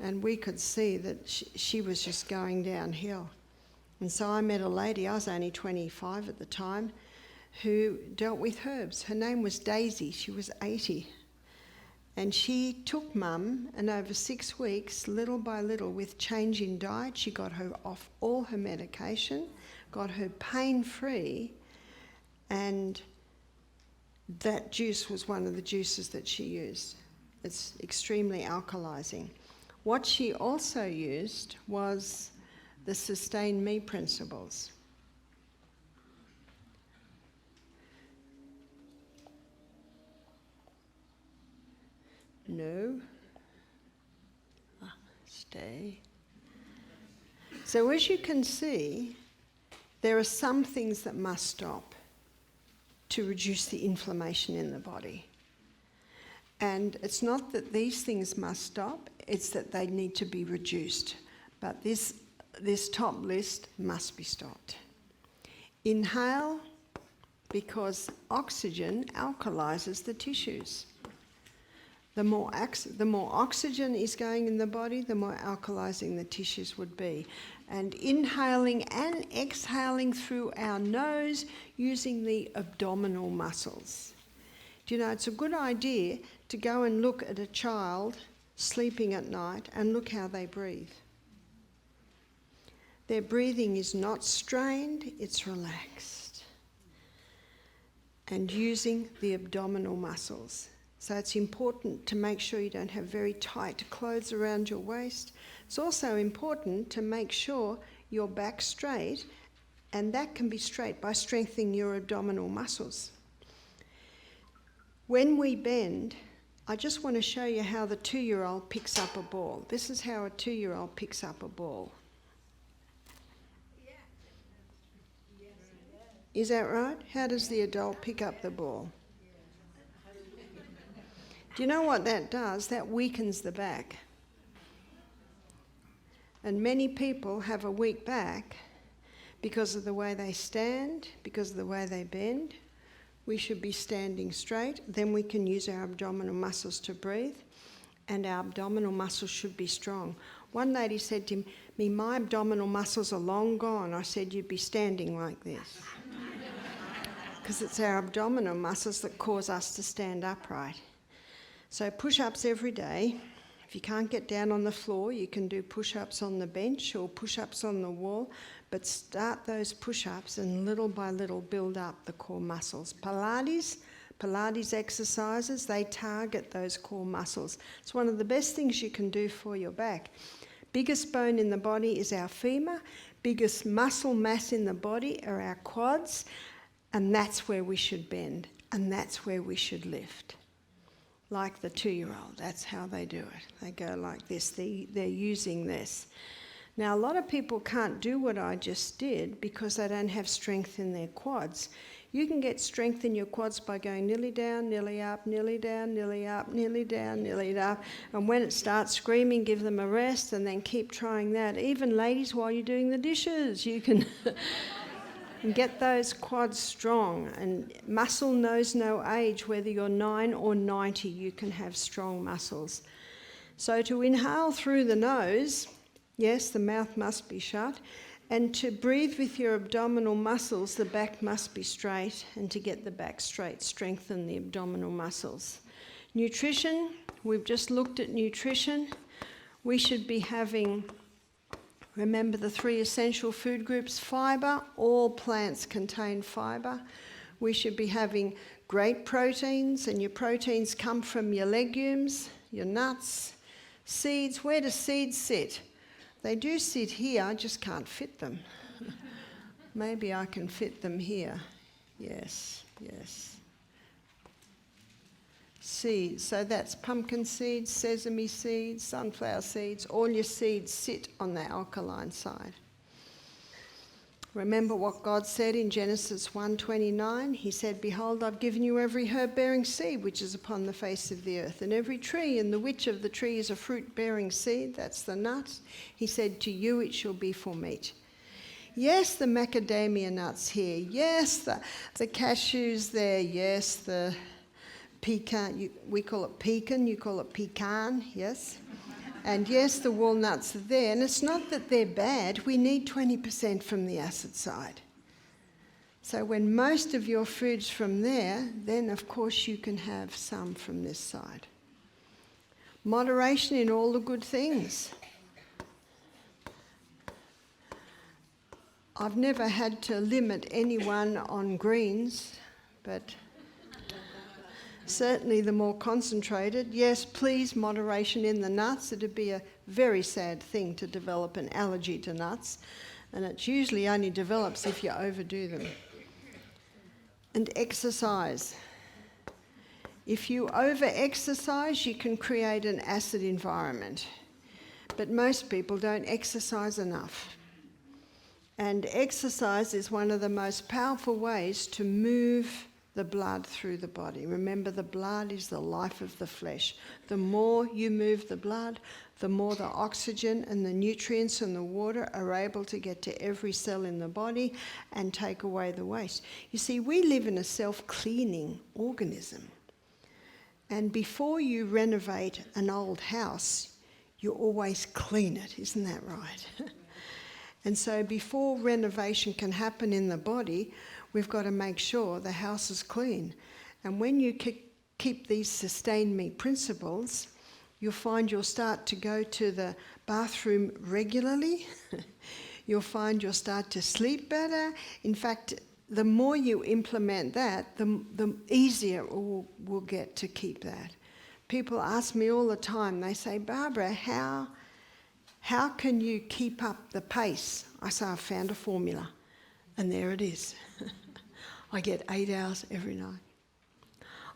And we could see that she was just going downhill. And so I met a lady, I was only 25 at the time, who dealt with herbs. Her name was Daisy. She was 80. And she took Mum, and over 6 weeks, little by little, with change in diet, she got her off all her medication, got her pain-free, and that juice was one of the juices that she used. It's extremely alkalizing. What she also used was the Sustain Me principles. No. Stay. So as you can see, there are some things that must stop to reduce the inflammation in the body. And it's not that these things must stop, it's that they need to be reduced. But this top list must be stopped. Inhale, because oxygen alkalizes the tissues. The more oxygen is going in the body, the more alkalizing the tissues would be. And inhaling and exhaling through our nose using the abdominal muscles. Do you know, it's a good idea to go and look at a child sleeping at night and look how they breathe. Their breathing is not strained, it's relaxed. And using the abdominal muscles. So it's important to make sure you don't have very tight clothes around your waist. It's also important to make sure your back's straight, and that can be straight by strengthening your abdominal muscles. When we bend, I just want to show you how the 2-year-old picks up a ball. This is how a 2-year-old picks up a ball. Is that right? How does the adult pick up the ball? Do you know what that does? That weakens the back. And many people have a weak back because of the way they stand, because of the way they bend. We should be standing straight. Then we can use our abdominal muscles to breathe. And our abdominal muscles should be strong. One lady said to me, "My abdominal muscles are long gone." I said, "You'd be standing like this." Because it's our abdominal muscles that cause us to stand upright. So push-ups every day. If you can't get down on the floor, you can do push-ups on the bench or push-ups on the wall, but start those push-ups and little by little build up the core muscles. Pilates exercises, they target those core muscles. It's one of the best things you can do for your back. Biggest bone in the body is our femur. Biggest muscle mass in the body are our quads, and that's where we should bend, and that's where we should lift. Like the 2-year-old, that's how they do it. They go like this, they're using this. Now, a lot of people can't do what I just did because they don't have strength in their quads. You can get strength in your quads by going nearly down, nearly up, nearly down, nearly up, nearly down, nearly up. And when it starts screaming, give them a rest and then keep trying that. Even ladies, while you're doing the dishes, you can get those quads strong. And muscle knows no age. Whether you're 9 or 90, you can have strong muscles. So to inhale through the nose, yes, the mouth must be shut. And to breathe with your abdominal muscles, the back must be straight. And to get the back straight, strengthen the abdominal muscles. Nutrition, we've just looked at nutrition. We should be having, remember the 3 essential food groups: fibre, all plants contain fibre. We should be having great proteins, and your proteins come from your legumes, your nuts, seeds. Where do seeds sit? They do sit here, I just can't fit them. Maybe I can fit them here. Yes, yes. Seeds, so that's pumpkin seeds, sesame seeds, sunflower seeds. All your seeds sit on the alkaline side. Remember what God said in Genesis 1:29? He said, "Behold, I've given you every herb-bearing seed which is upon the face of the earth, and every tree, and the which of the tree is a fruit-bearing seed," that's the nut. He said, "To you it shall be for meat." Yes, the macadamia nuts here. Yes, the cashews there. Yes, the pecan. We call it pecan. You call it pecan. Yes. And yes, the walnuts are there. And it's not that they're bad. We need 20% from the acid side. So when most of your food's from there, then of course you can have some from this side. Moderation in all the good things. I've never had to limit anyone on greens, but certainly the more concentrated. Yes, please, moderation in the nuts. It'd be a very sad thing to develop an allergy to nuts, and it usually only develops if you overdo them. And exercise. If you over-exercise, you can create an acid environment. But most people don't exercise enough. And exercise is one of the most powerful ways to move the blood through the body. Remember, the blood is the life of the flesh. The more you move the blood, the more the oxygen and the nutrients and the water are able to get to every cell in the body and take away the waste. You see, we live in a self-cleaning organism. And before you renovate an old house, you always clean it, isn't that right? And so before renovation can happen in the body, we've got to make sure the house is clean. And when you keep these sustain me principles, you'll find you'll start to go to the bathroom regularly. You'll find you'll start to sleep better. In fact, the more you implement that, the easier it will get to keep that. People ask me all the time, they say, Barbara, how can you keep up the pace? I say, I've found a formula, and there it is. I get 8 hours every night.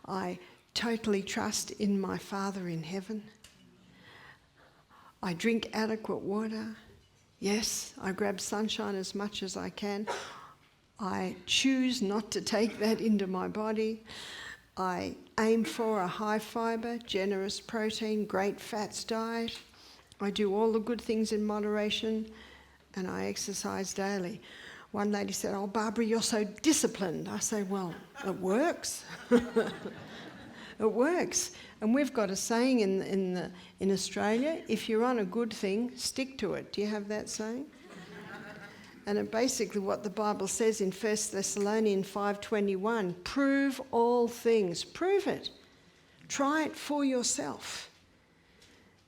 I totally trust in my Father in heaven. I drink adequate water. Yes, I grab sunshine as much as I can. I choose not to take that into my body. I aim for a high fibre, generous protein, great fats diet. I do all the good things in moderation, and I exercise daily. One lady said, oh, Barbara, you're so disciplined. I say, well, it works. It works. And we've got a saying in Australia, if you're on a good thing, stick to it. Do you have that saying? And basically what the Bible says in 1 Thessalonians 5:21, prove all things. Prove it. Try it for yourself.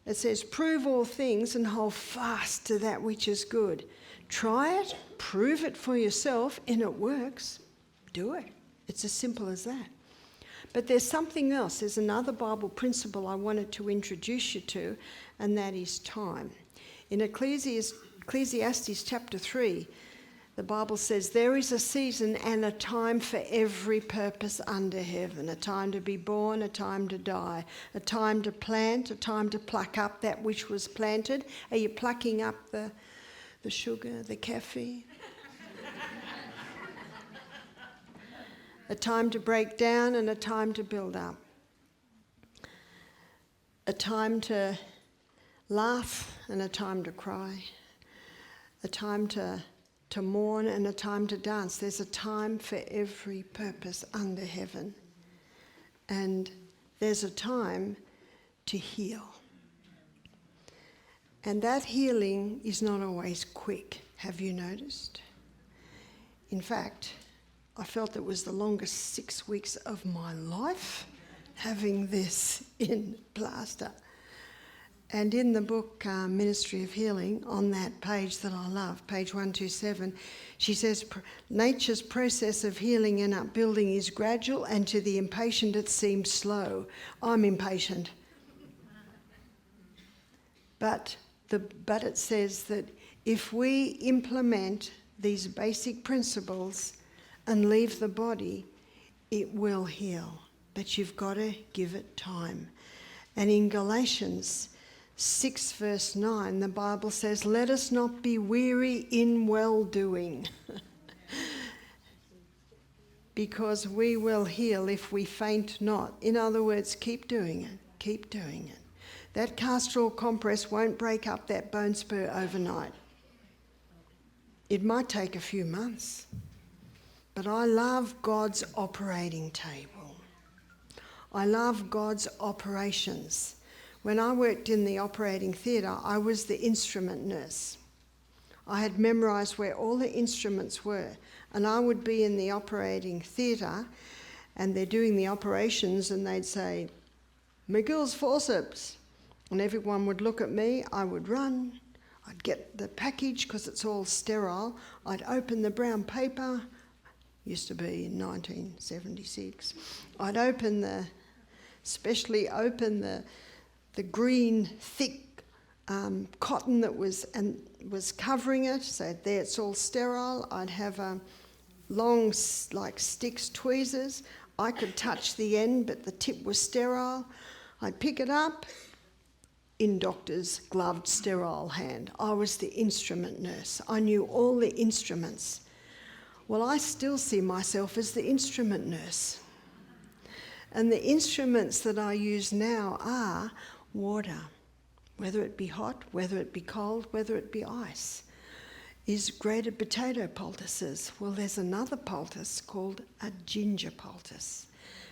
It says, prove all things and hold fast to that which is good. Try it, prove it for yourself, and it works. Do it. It's as simple as that. But there's something else. There's another Bible principle I wanted to introduce you to, and that is time. In Ecclesiastes chapter 3, the Bible says, there is a season and a time for every purpose under heaven, a time to be born, a time to die, a time to plant, a time to pluck up that which was planted. Are you plucking up the sugar, the caffeine? A time to break down and a time to build up. A time to laugh and a time to cry. A time to mourn and a time to dance. There's a time for every purpose under heaven. And there's a time to heal. And that healing is not always quick, have you noticed? In fact, I felt it was the longest 6 weeks of my life having this in plaster. And in the book Ministry of Healing, on that page that I love, page 127, she says, nature's process of healing and upbuilding is gradual, and to the impatient it seems slow. I'm impatient. But it says that if we implement these basic principles and leave the body, it will heal. But you've got to give it time. And in Galatians 6 verse 9, the Bible says, let us not be weary in well-doing, because we will heal if we faint not. In other words, keep doing it, keep doing it. That castor oil compress won't break up that bone spur overnight. It might take a few months, but I love God's operating table. I love God's operations. When I worked in the operating theatre, I was the instrument nurse. I had memorised where all the instruments were, and I would be in the operating theatre and they're doing the operations and they'd say, "McGill's forceps," and everyone would look at me. I would run, I'd get the package because it's all sterile, I'd open the brown paper, used to be in 1976, I'd especially open the green thick cotton that was covering it, so there it's all sterile. I'd have long like sticks, tweezers. I could touch the end but the tip was sterile. I'd pick it up, in doctor's gloved sterile hand. I was the instrument nurse. I knew all the instruments. Well, I still see myself as the instrument nurse. And the instruments that I use now are water, whether it be hot, whether it be cold, whether it be ice. Is grated potato poultices. Well, there's another poultice called a ginger poultice.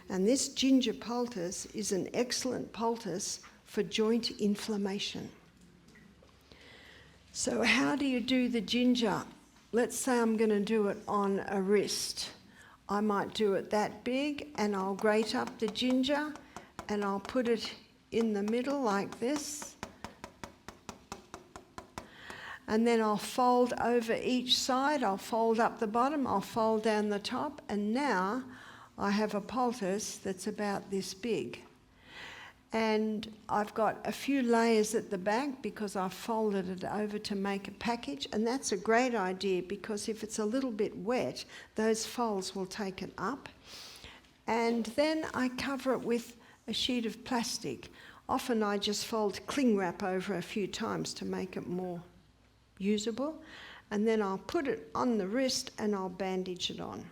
And this ginger poultice is an excellent poultice for joint inflammation. So how do you do the ginger? Let's say I'm going to do it on a wrist. I might do it that big and I'll grate up the ginger and I'll put it in the middle like this. And then I'll fold over each side, I'll fold up the bottom, I'll fold down the top, and now I have a poultice that's about this big. And I've got a few layers at the back because I've folded it over to make a package, and that's a great idea because if it's a little bit wet, those folds will take it up. And then I cover it with a sheet of plastic. Often I just fold cling wrap over a few times to make it more usable, and then I'll put it on the wrist and I'll bandage it on.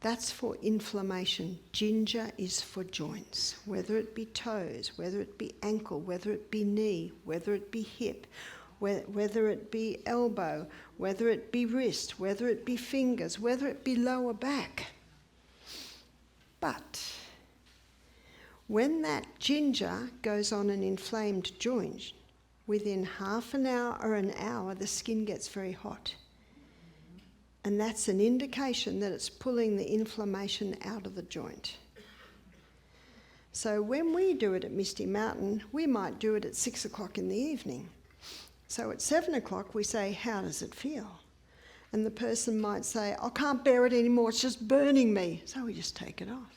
That's for inflammation. Ginger is for joints, whether it be toes, whether it be ankle, whether it be knee, whether it be hip, whether it be elbow, whether it be wrist, whether it be fingers, whether it be lower back. But when that ginger goes on an inflamed joint, within half an hour or an hour, the skin gets very hot. And that's an indication that it's pulling the inflammation out of the joint. So when we do it at Misty Mountain, we might do it at 6 o'clock in the evening. So at 7 o'clock we say, "How does it feel?" And the person might say, "I can't bear it anymore, it's just burning me." So we just take it off.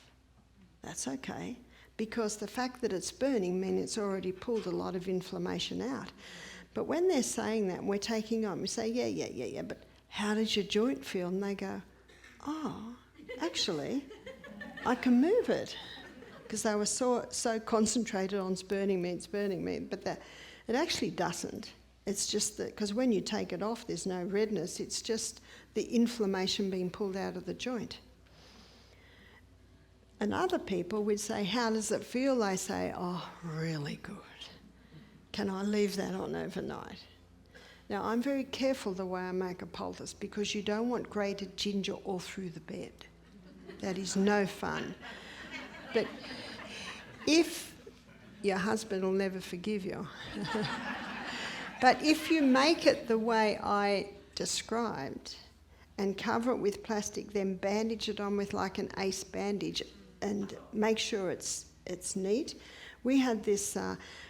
That's okay, because the fact that it's burning means it's already pulled a lot of inflammation out. But when they're saying that and we're taking on, we say, yeah, but how does your joint feel? And they go, "Oh, actually, I can move it." Because they were so concentrated on it's burning me, but it actually doesn't. It's just that, because when you take it off, there's no redness. It's just the inflammation being pulled out of the joint. And other people would say, "How does it feel?" They say, "Oh, really good. Can I leave that on overnight?" Now, I'm very careful the way I make a poultice because you don't want grated ginger all through the bed. That is no fun. But if your husband will never forgive you. But if you make it the way I described and cover it with plastic, then bandage it on with like an ace bandage and make sure it's neat. We had this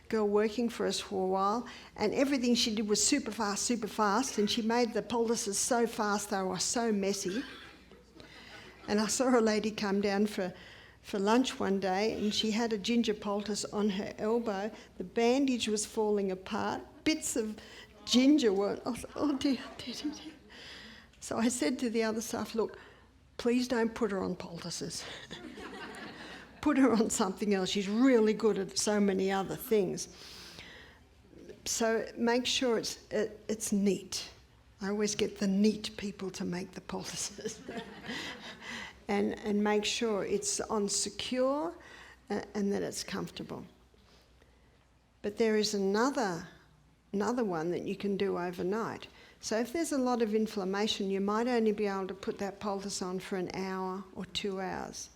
girl working for us for a while, and everything she did was super fast, and she made the poultices so fast they were so messy. And I saw a lady come down for lunch one day, and she had a ginger poultice on her elbow. The bandage was falling apart. Bits of ginger were... I thought, "Oh dear. So I said to the other staff, "Look, please don't put her on poultices. Put her on something else. She's really good at so many other things." So make sure it's neat. I always get the neat people to make the poultices. and make sure it's on secure and that it's comfortable. But there is another one that you can do overnight. So if there's a lot of inflammation, you might only be able to put that poultice on for an hour or 2 hours.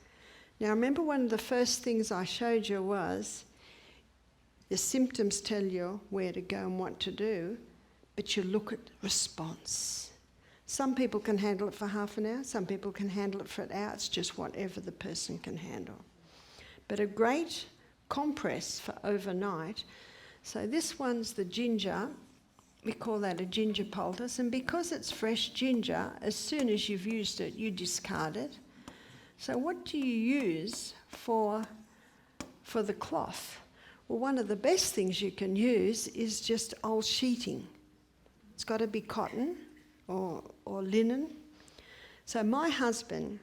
Now remember, one of the first things I showed you was The symptoms tell you where to go and what to do, but you look at response. Some people can handle it for half an hour, some people can handle it for an hour. It's just whatever the person can handle. But a great compress for overnight. So this one's the ginger. We call that a ginger poultice, and because it's fresh ginger, as soon as you've used it, you discard it. So what do you use for the cloth? Well, one of the best things you can use is just old sheeting. It's got to be cotton or linen. So my husband,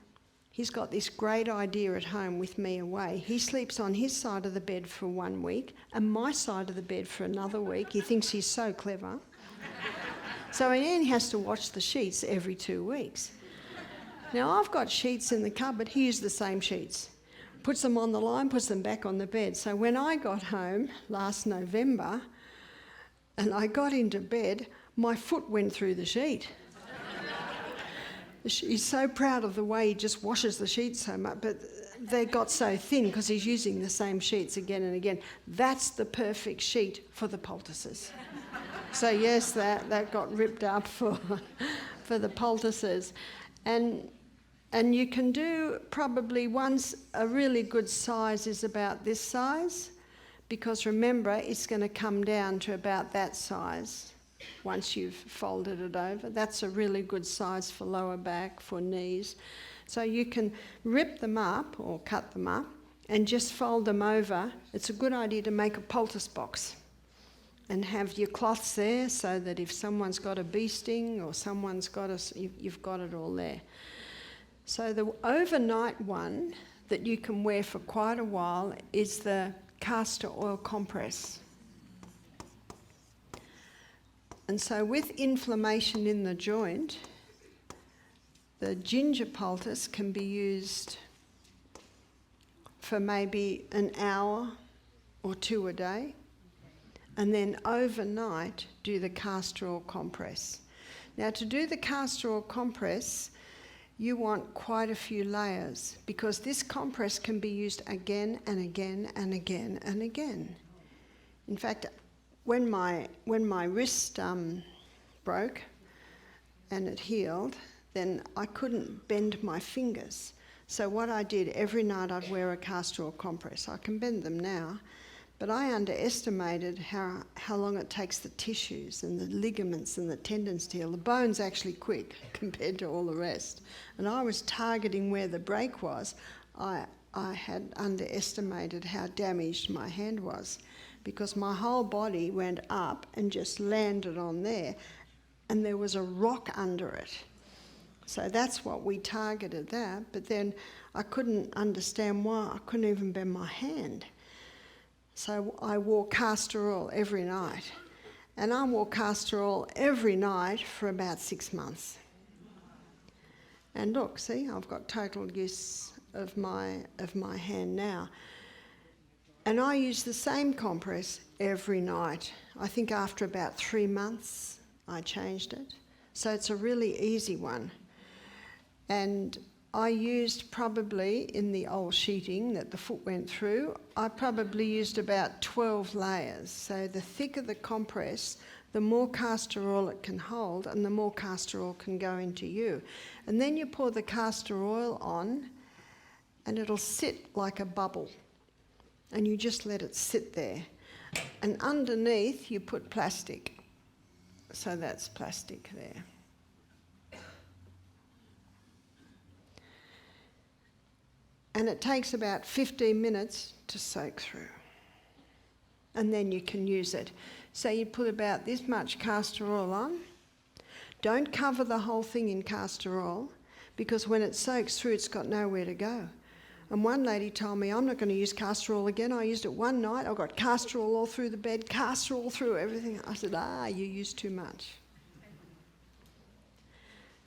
he's got this great idea at home with me away. He sleeps on his side of the bed for 1 week and my side of the bed for another week. He thinks he's so clever. So then he has to wash the sheets every 2 weeks. Now I've got sheets in the cupboard. He uses the same sheets. Puts them on the line, puts them back on the bed. So when I got home last November and I got into bed, my foot went through the sheet. He's so proud of the way he just washes the sheets so much, but they got so thin because he's using the same sheets again and again. That's the perfect sheet for the poultices. So yes, that got ripped up for the poultices. And you can do probably once a really good size is about this size, because remember, it's going to come down to about that size once you've folded it over. That's a really good size for lower back, for knees. So you can rip them up or cut them up and just fold them over. It's a good idea to make a poultice box and have your cloths there so that if someone's got a bee sting or someone's got you've got it all there. So the overnight one that you can wear for quite a while is the castor oil compress. And so with inflammation in the joint, the ginger poultice can be used for maybe an hour or 2 a day, and then overnight do the castor oil compress. Now to do the castor oil compress, you want quite a few layers, because this compress can be used again and again and again and again. In fact, when my wrist broke and it healed, then I couldn't bend my fingers. So what I did, every night I'd wear a castor oil compress. I can bend them now, but I underestimated how long it takes the tissues and the ligaments and the tendons to heal. The bone's actually quick compared to all the rest. And I was targeting where the break was. I had underestimated how damaged my hand was, because my whole body went up and just landed on there, and there was a rock under it. So that's what we targeted that, but then I couldn't understand why. I couldn't even bend my hand. So I wore castor oil every night, and I wore castor oil every night for about 6 months. And look, see, I've got total use of my hand now. And I use the same compress every night. I think after about 3 months, I changed it. So it's a really easy one. And I used probably, in the old sheeting that the foot went through, I probably used about 12 layers. So the thicker the compress, the more castor oil it can hold, and the more castor oil can go into you. And then you pour the castor oil on, and it'll sit like a bubble. And you just let it sit there. And underneath you put plastic. So that's plastic there. And it takes about 15 minutes to soak through. And then you can use it. So you put about this much castor oil on. Don't cover the whole thing in castor oil, because when it soaks through, it's got nowhere to go. And one lady told me, I'm not going to use castor oil again. I used it one night. I got castor oil all through the bed, castor oil through everything. I said, you used too much.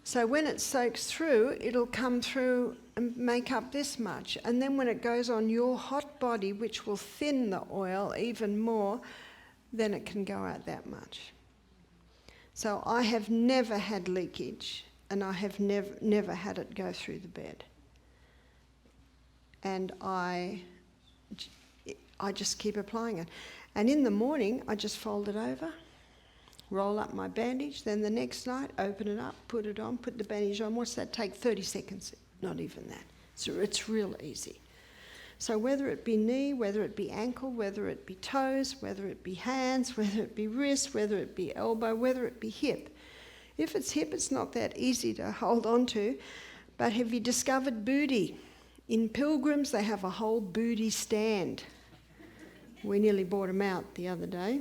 So when it soaks through, it'll come through and make up this much. And then when it goes on your hot body, which will thin the oil even more, then it can go out that much. So I have never had leakage, and I have never had it go through the bed. And I just keep applying it. And in the morning, I just fold it over, roll up my bandage. Then the next night, open it up, put it on, put the bandage on. What's that take? 30 seconds. Not even that. So it's real easy. So whether it be knee, whether it be ankle, whether it be toes, whether it be hands, whether it be wrist, whether it be elbow, whether it be hip. If it's hip, it's not that easy to hold on to. But have you discovered booty? In Pilgrims, they have a whole booty stand. We nearly bought them out the other day.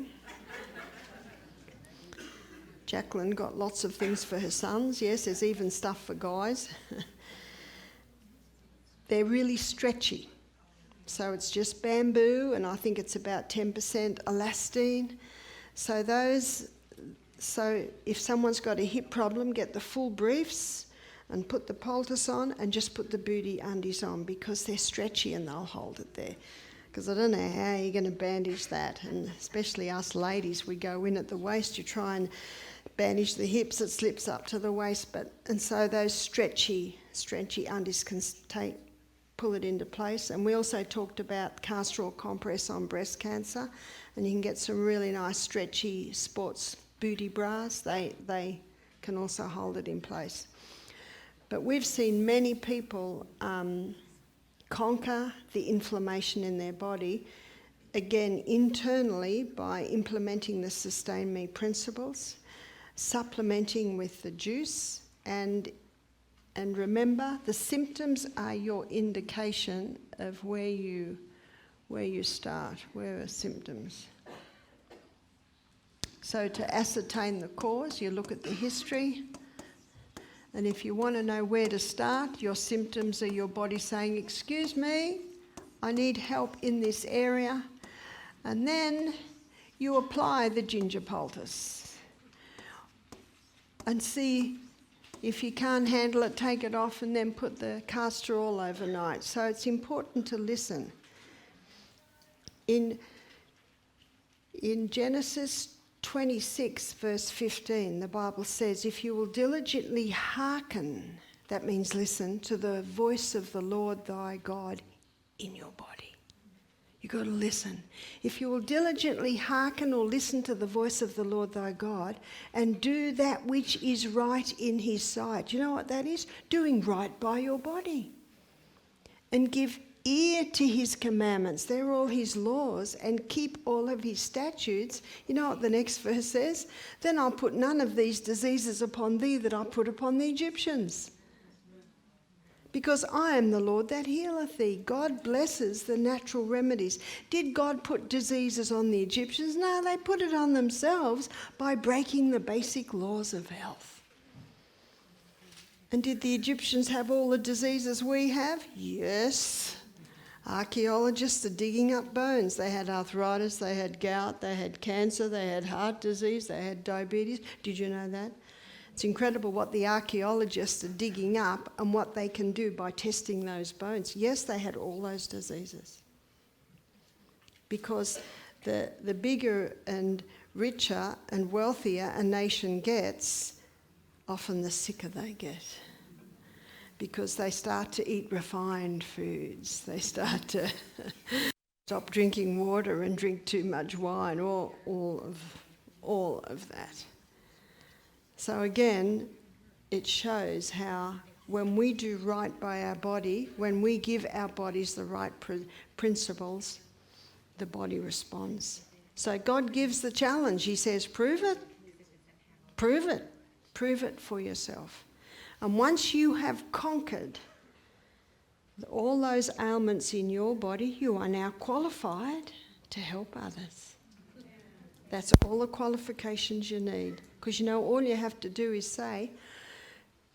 Jacqueline got lots of things for her sons. Yes, there's even stuff for guys. They're really stretchy. So it's just bamboo, and I think it's about 10% elastine. So if someone's got a hip problem, get the full briefs and put the poultice on and just put the booty undies on, because they're stretchy and they'll hold it there. Because I don't know how you're going to bandage that, and especially us ladies, we go in at the waist, you try and bandage the hips, it slips up to the waist, and so those stretchy undies can pull it into place. And we also talked about castor oil compress on breast cancer, and you can get some really nice stretchy sports booty bras. They can also hold it in place. But we've seen many people conquer the inflammation in their body, again internally, by implementing the Sustain Me principles, supplementing with the juice, and remember, the symptoms are your indication of where you start, where are symptoms. So to ascertain the cause, you look at the history, and if you want to know where to start, your symptoms are your body saying, excuse me, I need help in this area. And then you apply the ginger poultice and see if you can't handle it, take it off, and then put the castor oil overnight. So it's important to listen. In Genesis 26, verse 15, the Bible says, if you will diligently hearken, that means listen, to the voice of the Lord thy God in your body. You've got to listen. If you will diligently hearken or listen to the voice of the Lord thy God and do that which is right in his sight. You know what that is? Doing right by your body. And give ear to his commandments. They're all his laws. And keep all of his statutes. You know what the next verse says? Then I'll put none of these diseases upon thee that I put upon the Egyptians. Because I am the Lord that healeth thee. God blesses the natural remedies. Did God put diseases on the Egyptians? No, they put it on themselves by breaking the basic laws of health. And did the Egyptians have all the diseases we have? Yes. Archaeologists are digging up bones. They had arthritis, they had gout, they had cancer, they had heart disease, they had diabetes. Did you know that? It's incredible what the archaeologists are digging up and what they can do by testing those bones. Yes, they had all those diseases. Because the bigger and richer and wealthier a nation gets, often the sicker they get. Because they start to eat refined foods. They start to stop drinking water and drink too much wine, all of that. So again, it shows how when we do right by our body, when we give our bodies the right principles, the body responds. So God gives the challenge. He says, prove it. Prove it. Prove it for yourself. And once you have conquered all those ailments in your body, you are now qualified to help others. That's all the qualifications you need. Because you know, all you have to do is say,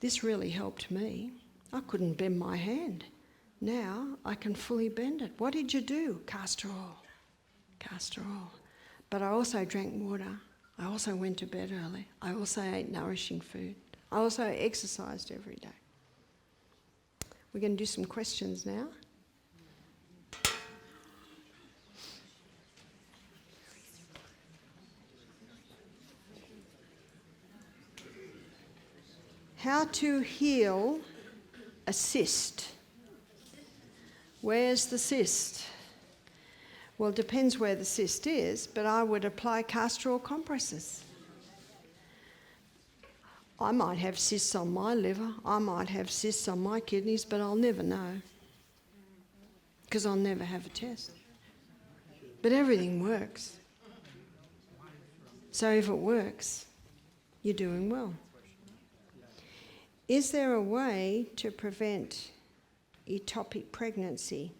this really helped me. I couldn't bend my hand. Now I can fully bend it. What did you do? Castor oil. Castor oil. But I also drank water. I also went to bed early. I also ate nourishing food. I also exercised every day. We're going to do some questions now. How to heal a cyst. Where's the cyst? Well, it depends where the cyst is, but I would apply castor oil compresses. I might have cysts on my liver, I might have cysts on my kidneys, but I'll never know because I'll never have a test. But everything works. So if it works, you're doing well. Is there a way to prevent ectopic pregnancy?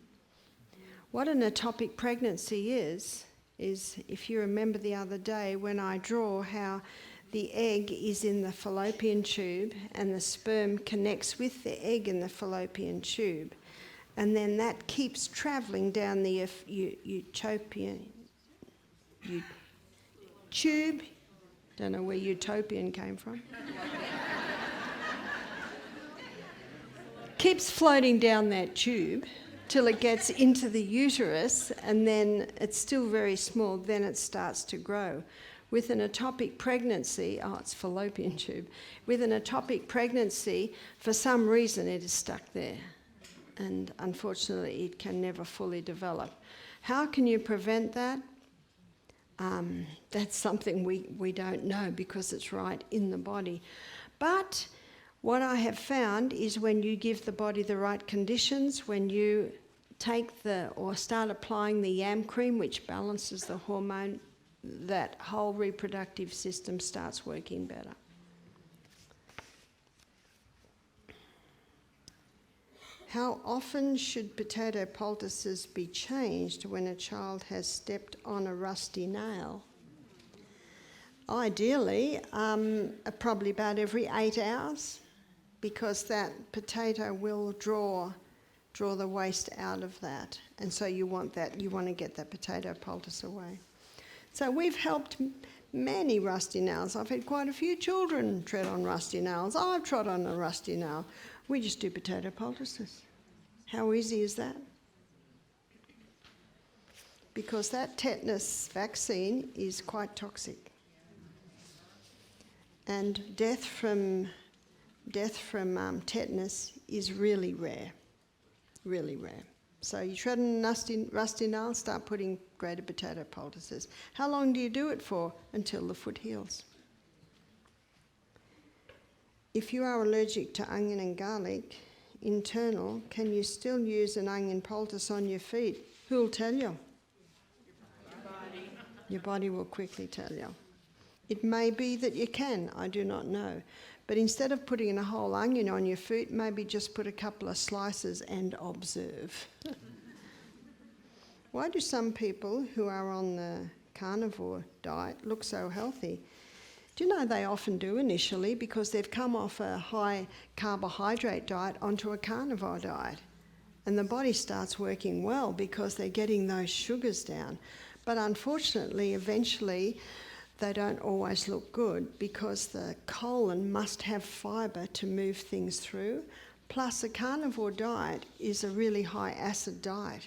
What an ectopic pregnancy is if you remember the other day when I draw how the egg is in the fallopian tube and the sperm connects with the egg in the fallopian tube, and then that keeps travelling down the utopian tube. Don't know where utopian came from. Keeps floating down that tube till it gets into the uterus, and then it's still very small, then it starts to grow. With an ectopic pregnancy, it's fallopian tube. With an ectopic pregnancy, for some reason it is stuck there. And unfortunately, it can never fully develop. How can you prevent that? That's something we don't know because it's right in the body. But what I have found is when you give the body the right conditions, when you take or start applying the yam cream, which balances the hormone, that whole reproductive system starts working better. How often should potato poultices be changed when a child has stepped on a rusty nail? Ideally, probably about every 8 hours, because that potato will draw the waste out of that, and so you want to get that potato poultice away. So we've helped many rusty nails. I've had quite a few children tread on rusty nails. I've trod on a rusty nail. We just do potato poultices. How easy is that? Because that tetanus vaccine is quite toxic. And death from tetanus is really rare, really rare. So you tread on a rusty nail, start putting grated potato poultices. How long do you do it for? Until the foot heals. If you are allergic to onion and garlic, internal, can you still use an onion poultice on your feet? Who'll tell you? Your body. Your body will quickly tell you. It may be that you can, I do not know. But instead of putting a whole onion on your feet, maybe just put a couple of slices and observe. Why do some people who are on the carnivore diet look so healthy? Do you know they often do initially because they've come off a high carbohydrate diet onto a carnivore diet. And the body starts working well because they're getting those sugars down. But unfortunately, eventually, they don't always look good because the colon must have fibre to move things through. Plus, a carnivore diet is a really high acid diet.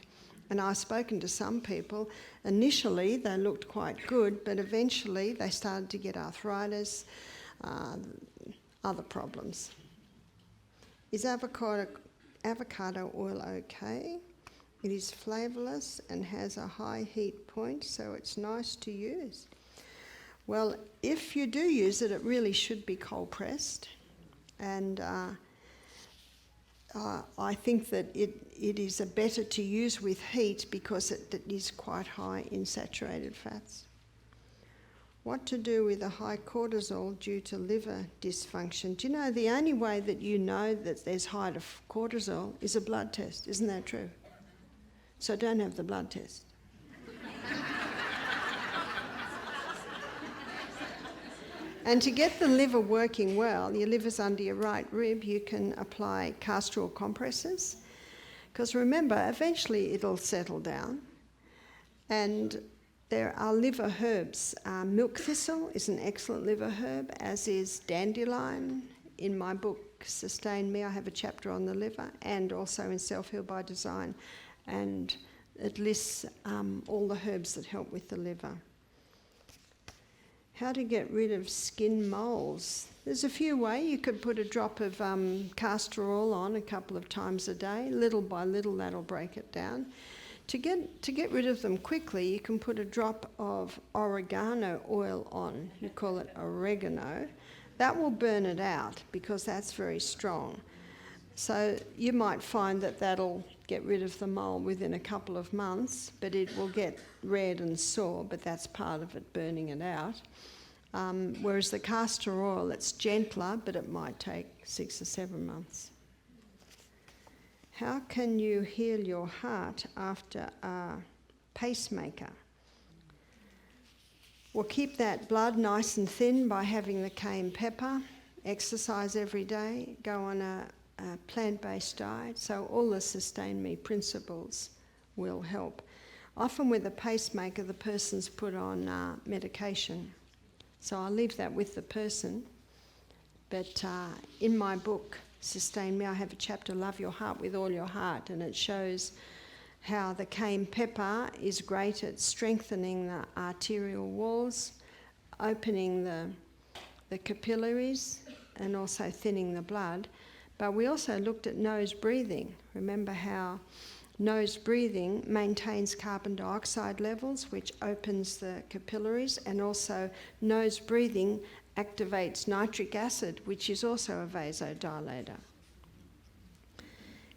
And I've spoken to some people, initially they looked quite good, but eventually they started to get arthritis, other problems. Is avocado oil okay? It is flavourless and has a high heat point, so it's nice to use. Well, if you do use it, it really should be cold pressed, and I think that it is better to use with heat because it is quite high in saturated fats. What to do with a high cortisol due to liver dysfunction? Do you know the only way that you know that there's high cortisol is a blood test? Isn't that true? So don't have the blood test. And to get the liver working well, your liver's under your right rib, you can apply castor oil compresses. Because remember, eventually it'll settle down. And there are liver herbs. Milk thistle is an excellent liver herb, as is dandelion. In my book, Sustain Me, I have a chapter on the liver, and also in Self-Heal by Design. And it lists all the herbs that help with the liver. How to get rid of skin moles. There's a few ways. You could put a drop of castor oil on a couple of times a day. Little by little, that'll break it down. To get rid of them quickly, you can put a drop of oregano oil on. You call it oregano. That will burn it out because that's very strong. So you might find that that'll get rid of the mole within a couple of months, but it will get red and sore, but that's part of it, burning it out. Whereas the castor oil, it's gentler, but it might take 6 or 7 months. How can you heal your heart after a pacemaker? Well, keep that blood nice and thin by having the cayenne pepper, exercise every day, go on a plant-based diet, so all the Sustain Me principles will help. Often with a pacemaker, the person's put on medication, so I'll leave that with the person. But in my book, Sustain Me, I have a chapter, Love Your Heart with All Your Heart, and it shows how the cayenne pepper is great at strengthening the arterial walls, opening the capillaries, and also thinning the blood. But we also looked at nose breathing. Remember how nose breathing maintains carbon dioxide levels, which opens the capillaries, and also nose breathing activates nitric acid, which is also a vasodilator.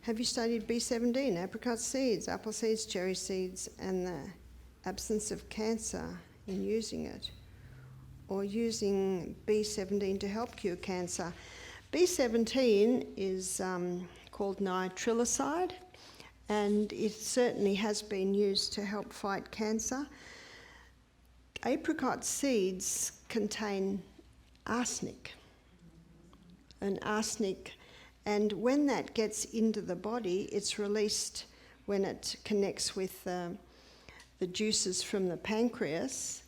Have you studied B17, apricot seeds, apple seeds, cherry seeds, and the absence of cancer in using it? Or using B17 to help cure cancer? B17 is called nitriliside, and it certainly has been used to help fight cancer. Apricot seeds contain arsenic, and when that gets into the body, it's released when it connects with the juices from the pancreas,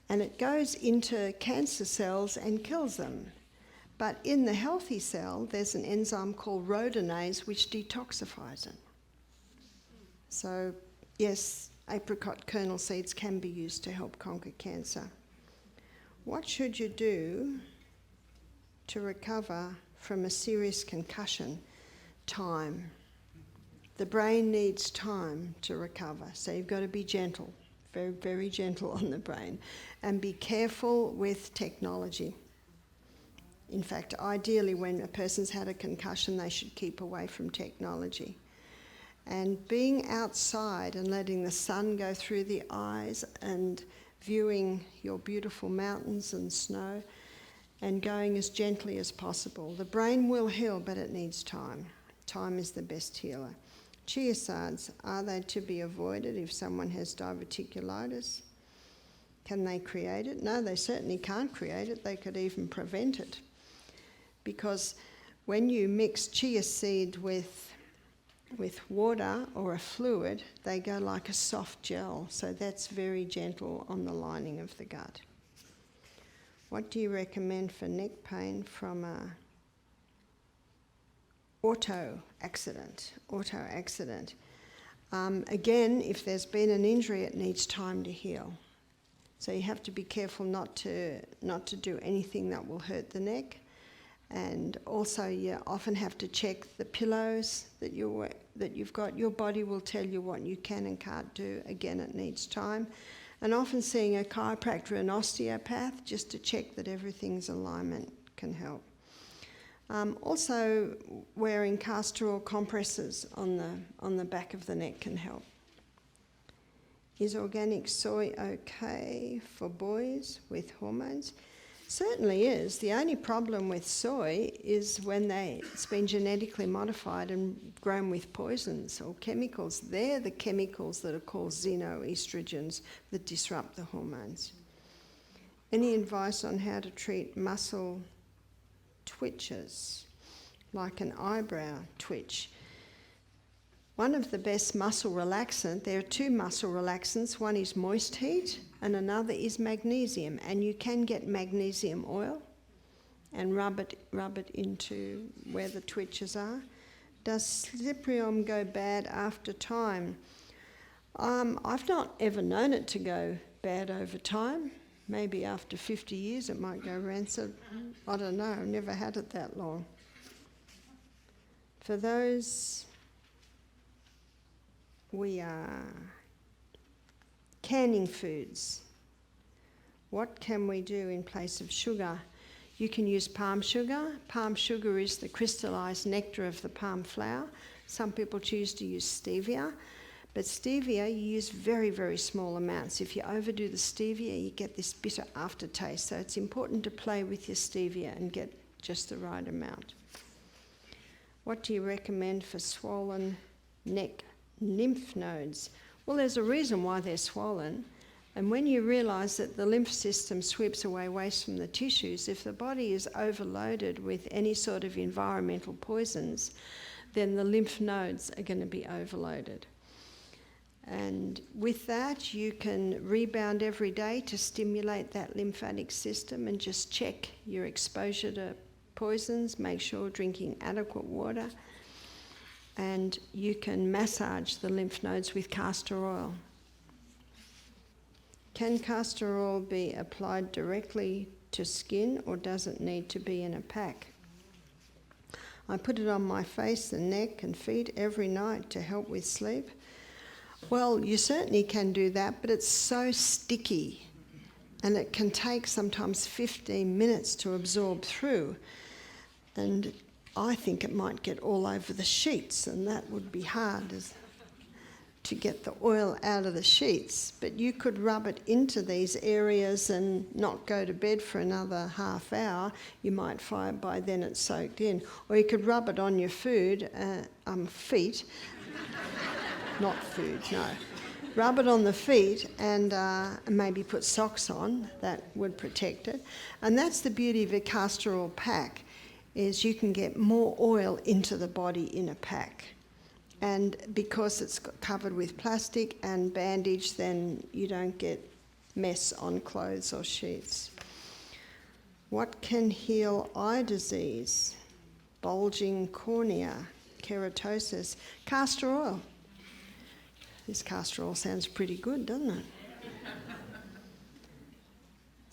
and it goes into cancer cells and kills them. But in the healthy cell, there's an enzyme called rhodonase which detoxifies it. So, yes, apricot kernel seeds can be used to help conquer cancer. What should you do to recover from a serious concussion? Time. The brain needs time to recover, so you've got to be gentle, very, very gentle on the brain, and be careful with technology. In fact, ideally, when a person's had a concussion, they should keep away from technology. And being outside and letting the sun go through the eyes and viewing your beautiful mountains and snow and going as gently as possible. The brain will heal, but it needs time. Time is the best healer. Chia seeds, are they to be avoided if someone has diverticulitis? Can they create it? No, they certainly can't create it. They could even prevent it. Because when you mix chia seed with water or a fluid, they go like a soft gel. So that's very gentle on the lining of the gut. What do you recommend for neck pain from a auto accident? Again, if there's been an injury, it needs time to heal. So you have to be careful not to do anything that will hurt the neck. And also you often have to check the pillows that you've got. Your body will tell you what you can and can't do. Again, it needs time. And often seeing a chiropractor and osteopath just to check that everything's alignment can help. Also, wearing castor oil compresses on the back of the neck can help. Is organic soy okay for boys with hormones? Certainly is. The only problem with soy is when it's been genetically modified and grown with poisons or chemicals. They're the chemicals that are called xenoestrogens that disrupt the hormones. Any advice on how to treat muscle twitches, like an eyebrow twitch? One of the best muscle relaxant, there are two muscle relaxants. One is moist heat and another is magnesium. And you can get magnesium oil and rub it into where the twitches are. Does Cyprium go bad after time? I've not ever known it to go bad over time. Maybe after 50 years it might go rancid. I don't know, I've never had it that long. For those we are canning foods. What can we do in place of sugar? You can use palm sugar. Palm sugar is the crystallized nectar of the palm flower. Some people choose to use stevia, but stevia you use very, very small amounts. If you overdo the stevia, you get this bitter aftertaste. So it's important to play with your stevia and get just the right amount. What do you recommend for swollen neck lymph nodes? Well, there's a reason why they're swollen. And when you realise that the lymph system sweeps away waste from the tissues, if the body is overloaded with any sort of environmental poisons, then the lymph nodes are going to be overloaded. And with that, you can rebound every day to stimulate that lymphatic system and just check your exposure to poisons, make sure drinking adequate water, and you can massage the lymph nodes with castor oil. Can castor oil be applied directly to skin, or does it need to be in a pack? I put it on my face and neck and feet every night to help with sleep. Well, you certainly can do that, but it's so sticky and it can take sometimes 15 minutes to absorb through. And I think it might get all over the sheets, and that would be hard to get the oil out of the sheets. But you could rub it into these areas and not go to bed for another half hour. You might find by then it's soaked in. Or you could rub it on your feet. Not food, no. Rub it on the feet and maybe put socks on. That would protect it. And that's the beauty of a castor oil pack, is you can get more oil into the body in a pack. And because it's covered with plastic and bandage, then you don't get mess on clothes or sheets. What can heal eye disease? Bulging cornea, keratosis. Castor oil. This castor oil sounds pretty good, doesn't it?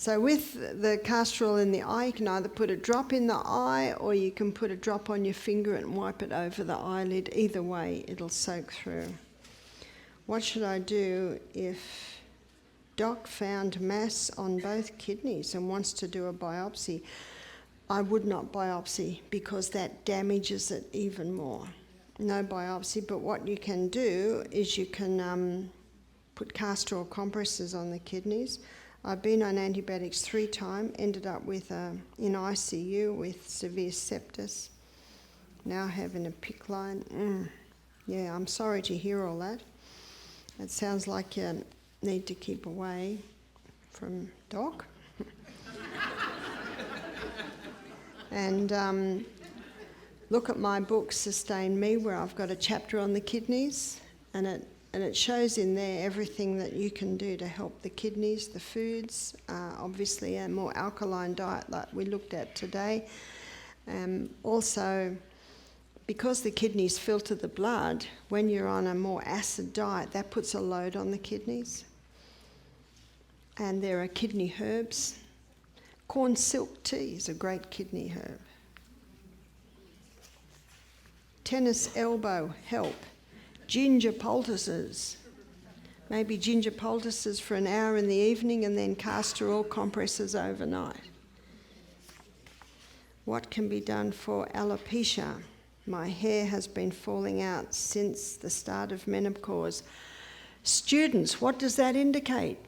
So with the castor oil in the eye, you can either put a drop in the eye or you can put a drop on your finger and wipe it over the eyelid. Either way, it'll soak through. What should I do if doc found mass on both kidneys and wants to do a biopsy? I would not biopsy because that damages it even more. No biopsy, but what you can do is you can put castor oil compresses on the kidneys. I've been on antibiotics 3 times, ended up with in ICU with severe sepsis. Now having a PICC line. Yeah, I'm sorry to hear all that. It sounds like you need to keep away from doc. And look at my book, Sustain Me, where I've got a chapter on the kidneys, and it shows in there everything that you can do to help the kidneys, the foods, obviously a more alkaline diet like we looked at today. Also, because the kidneys filter the blood, when you're on a more acid diet, that puts a load on the kidneys. And there are kidney herbs. Corn silk tea is a great kidney herb. Tennis elbow, help. Ginger poultices. Maybe ginger poultices for an hour in the evening and then castor oil compresses overnight. What can be done for alopecia? My hair has been falling out since the start of menopause. Students, what does that indicate?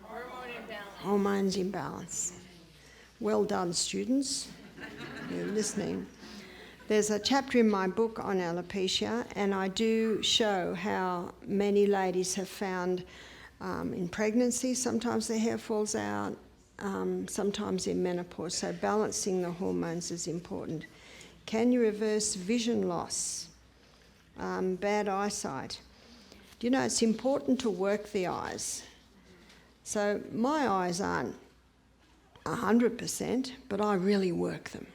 Hormone imbalance. Hormones imbalance. Well done, students. You're listening. There's a chapter in my book on alopecia, and I do show how many ladies have found in pregnancy, sometimes their hair falls out, sometimes in menopause, so balancing the hormones is important. Can you reverse vision loss? Bad eyesight. Do you know it's important to work the eyes? So my eyes aren't 100%, but I really work them.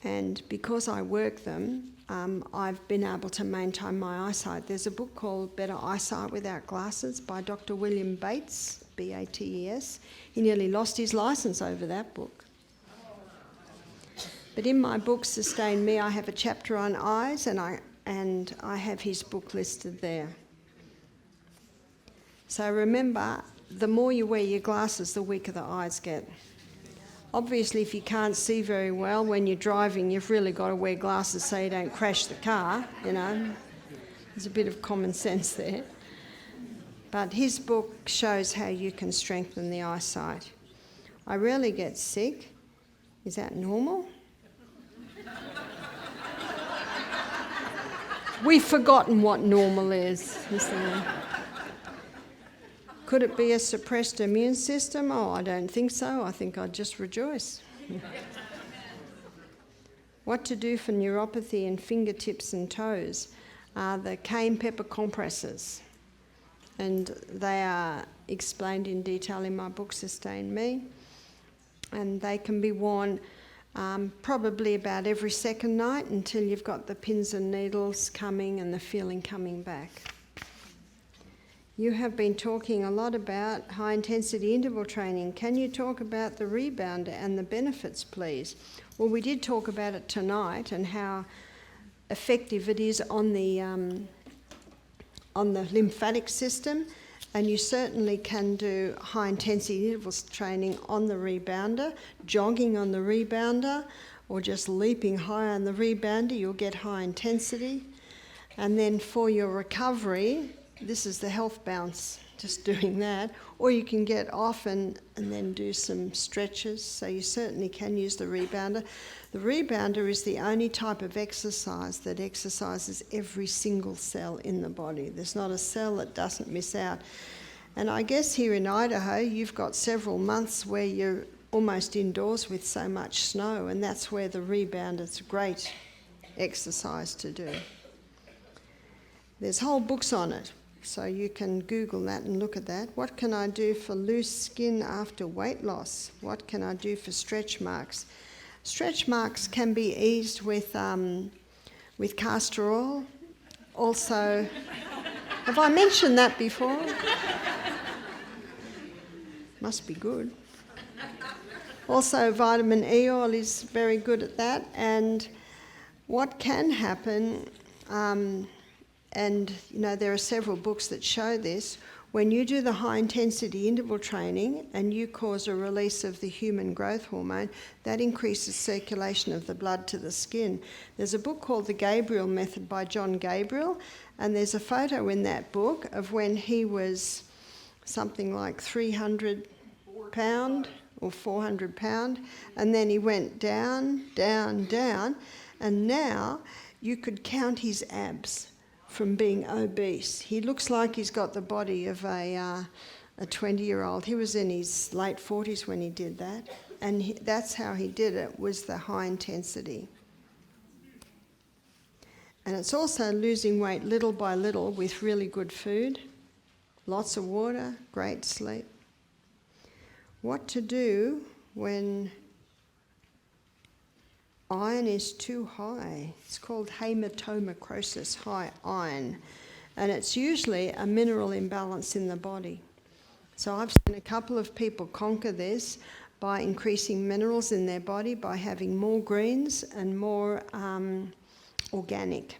And because I work them, I've been able to maintain my eyesight. There's a book called Better Eyesight Without Glasses by Dr. William Bates, B-A-T-E-S. He nearly lost his license over that book. But in my book, Sustain Me, I have a chapter on eyes, and and I have his book listed there. So remember, the more you wear your glasses, the weaker the eyes get. Obviously, if you can't see very well when you're driving, you've really got to wear glasses so you don't crash the car, you know. There's a bit of common sense there. But his book shows how you can strengthen the eyesight. I rarely get sick. Is that normal? We've forgotten what normal is. Could it be a suppressed immune system? Oh, I don't think so. I think I'd just rejoice. What to do for neuropathy in fingertips and toes are the cayenne pepper compresses. And they are explained in detail in my book, Sustain Me. And they can be worn probably about every second night until you've got the pins and needles coming and the feeling coming back. You have been talking a lot about high-intensity interval training. Can you talk about the rebounder and the benefits, please? Well, we did talk about it tonight and how effective it is on the lymphatic system, and you certainly can do high-intensity intervals training on the rebounder, jogging on the rebounder, or just leaping high on the rebounder. You'll get high intensity. And then for your recovery, this is the health bounce, just doing that. Or you can get off and then do some stretches, so you certainly can use the rebounder. The rebounder is the only type of exercise that exercises every single cell in the body. There's not a cell that doesn't miss out. And I guess here in Idaho, you've got several months where you're almost indoors with so much snow, and that's where the rebounder is a great exercise to do. There's whole books on it. So you can Google that and look at that. What can I do for loose skin after weight loss? What can I do for stretch marks? Stretch marks can be eased with castor oil. Also, have I mentioned that before? Must be good. Also, vitamin E oil is very good at that. And what can happen, and you know, there are several books that show this, when you do the high intensity interval training and you cause a release of the human growth hormone, that increases circulation of the blood to the skin. There's a book called The Gabriel Method by John Gabriel, and there's a photo in that book of when he was something like 300 pound or 400 pound, and then he went down, down, down, and now you could count his abs from being obese. He looks like he's got the body of a 20-year-old. He was in his late 40s when he did that, and that's how he did it, was the high intensity. And it's also losing weight little by little with really good food, lots of water, great sleep. What to do when iron is too high? It's called hematomacrosis, high iron, and it's usually a mineral imbalance in the body. So I've seen a couple of people conquer this by increasing minerals in their body, by having more greens and more organic.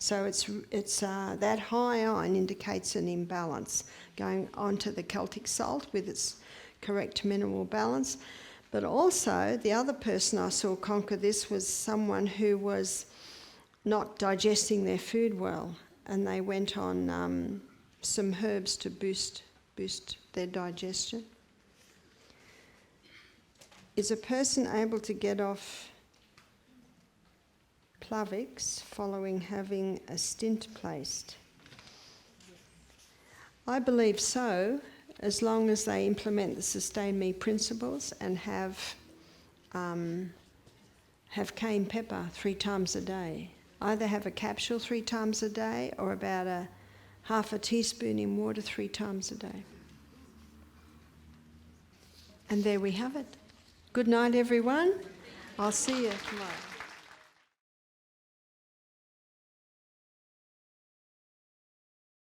So it's that high iron indicates an imbalance, going on to the Celtic salt with its correct mineral balance. But also, the other person I saw conquer this was someone who was not digesting their food well, and they went on some herbs to boost their digestion. Is a person able to get off Plavix following having a stent placed? I believe so, as long as they implement the Sustain Me principles and have cayenne pepper 3 times a day. Either have a capsule 3 times a day or about a half a teaspoon in water 3 times a day. And there we have it. Good night, everyone. I'll see you tomorrow.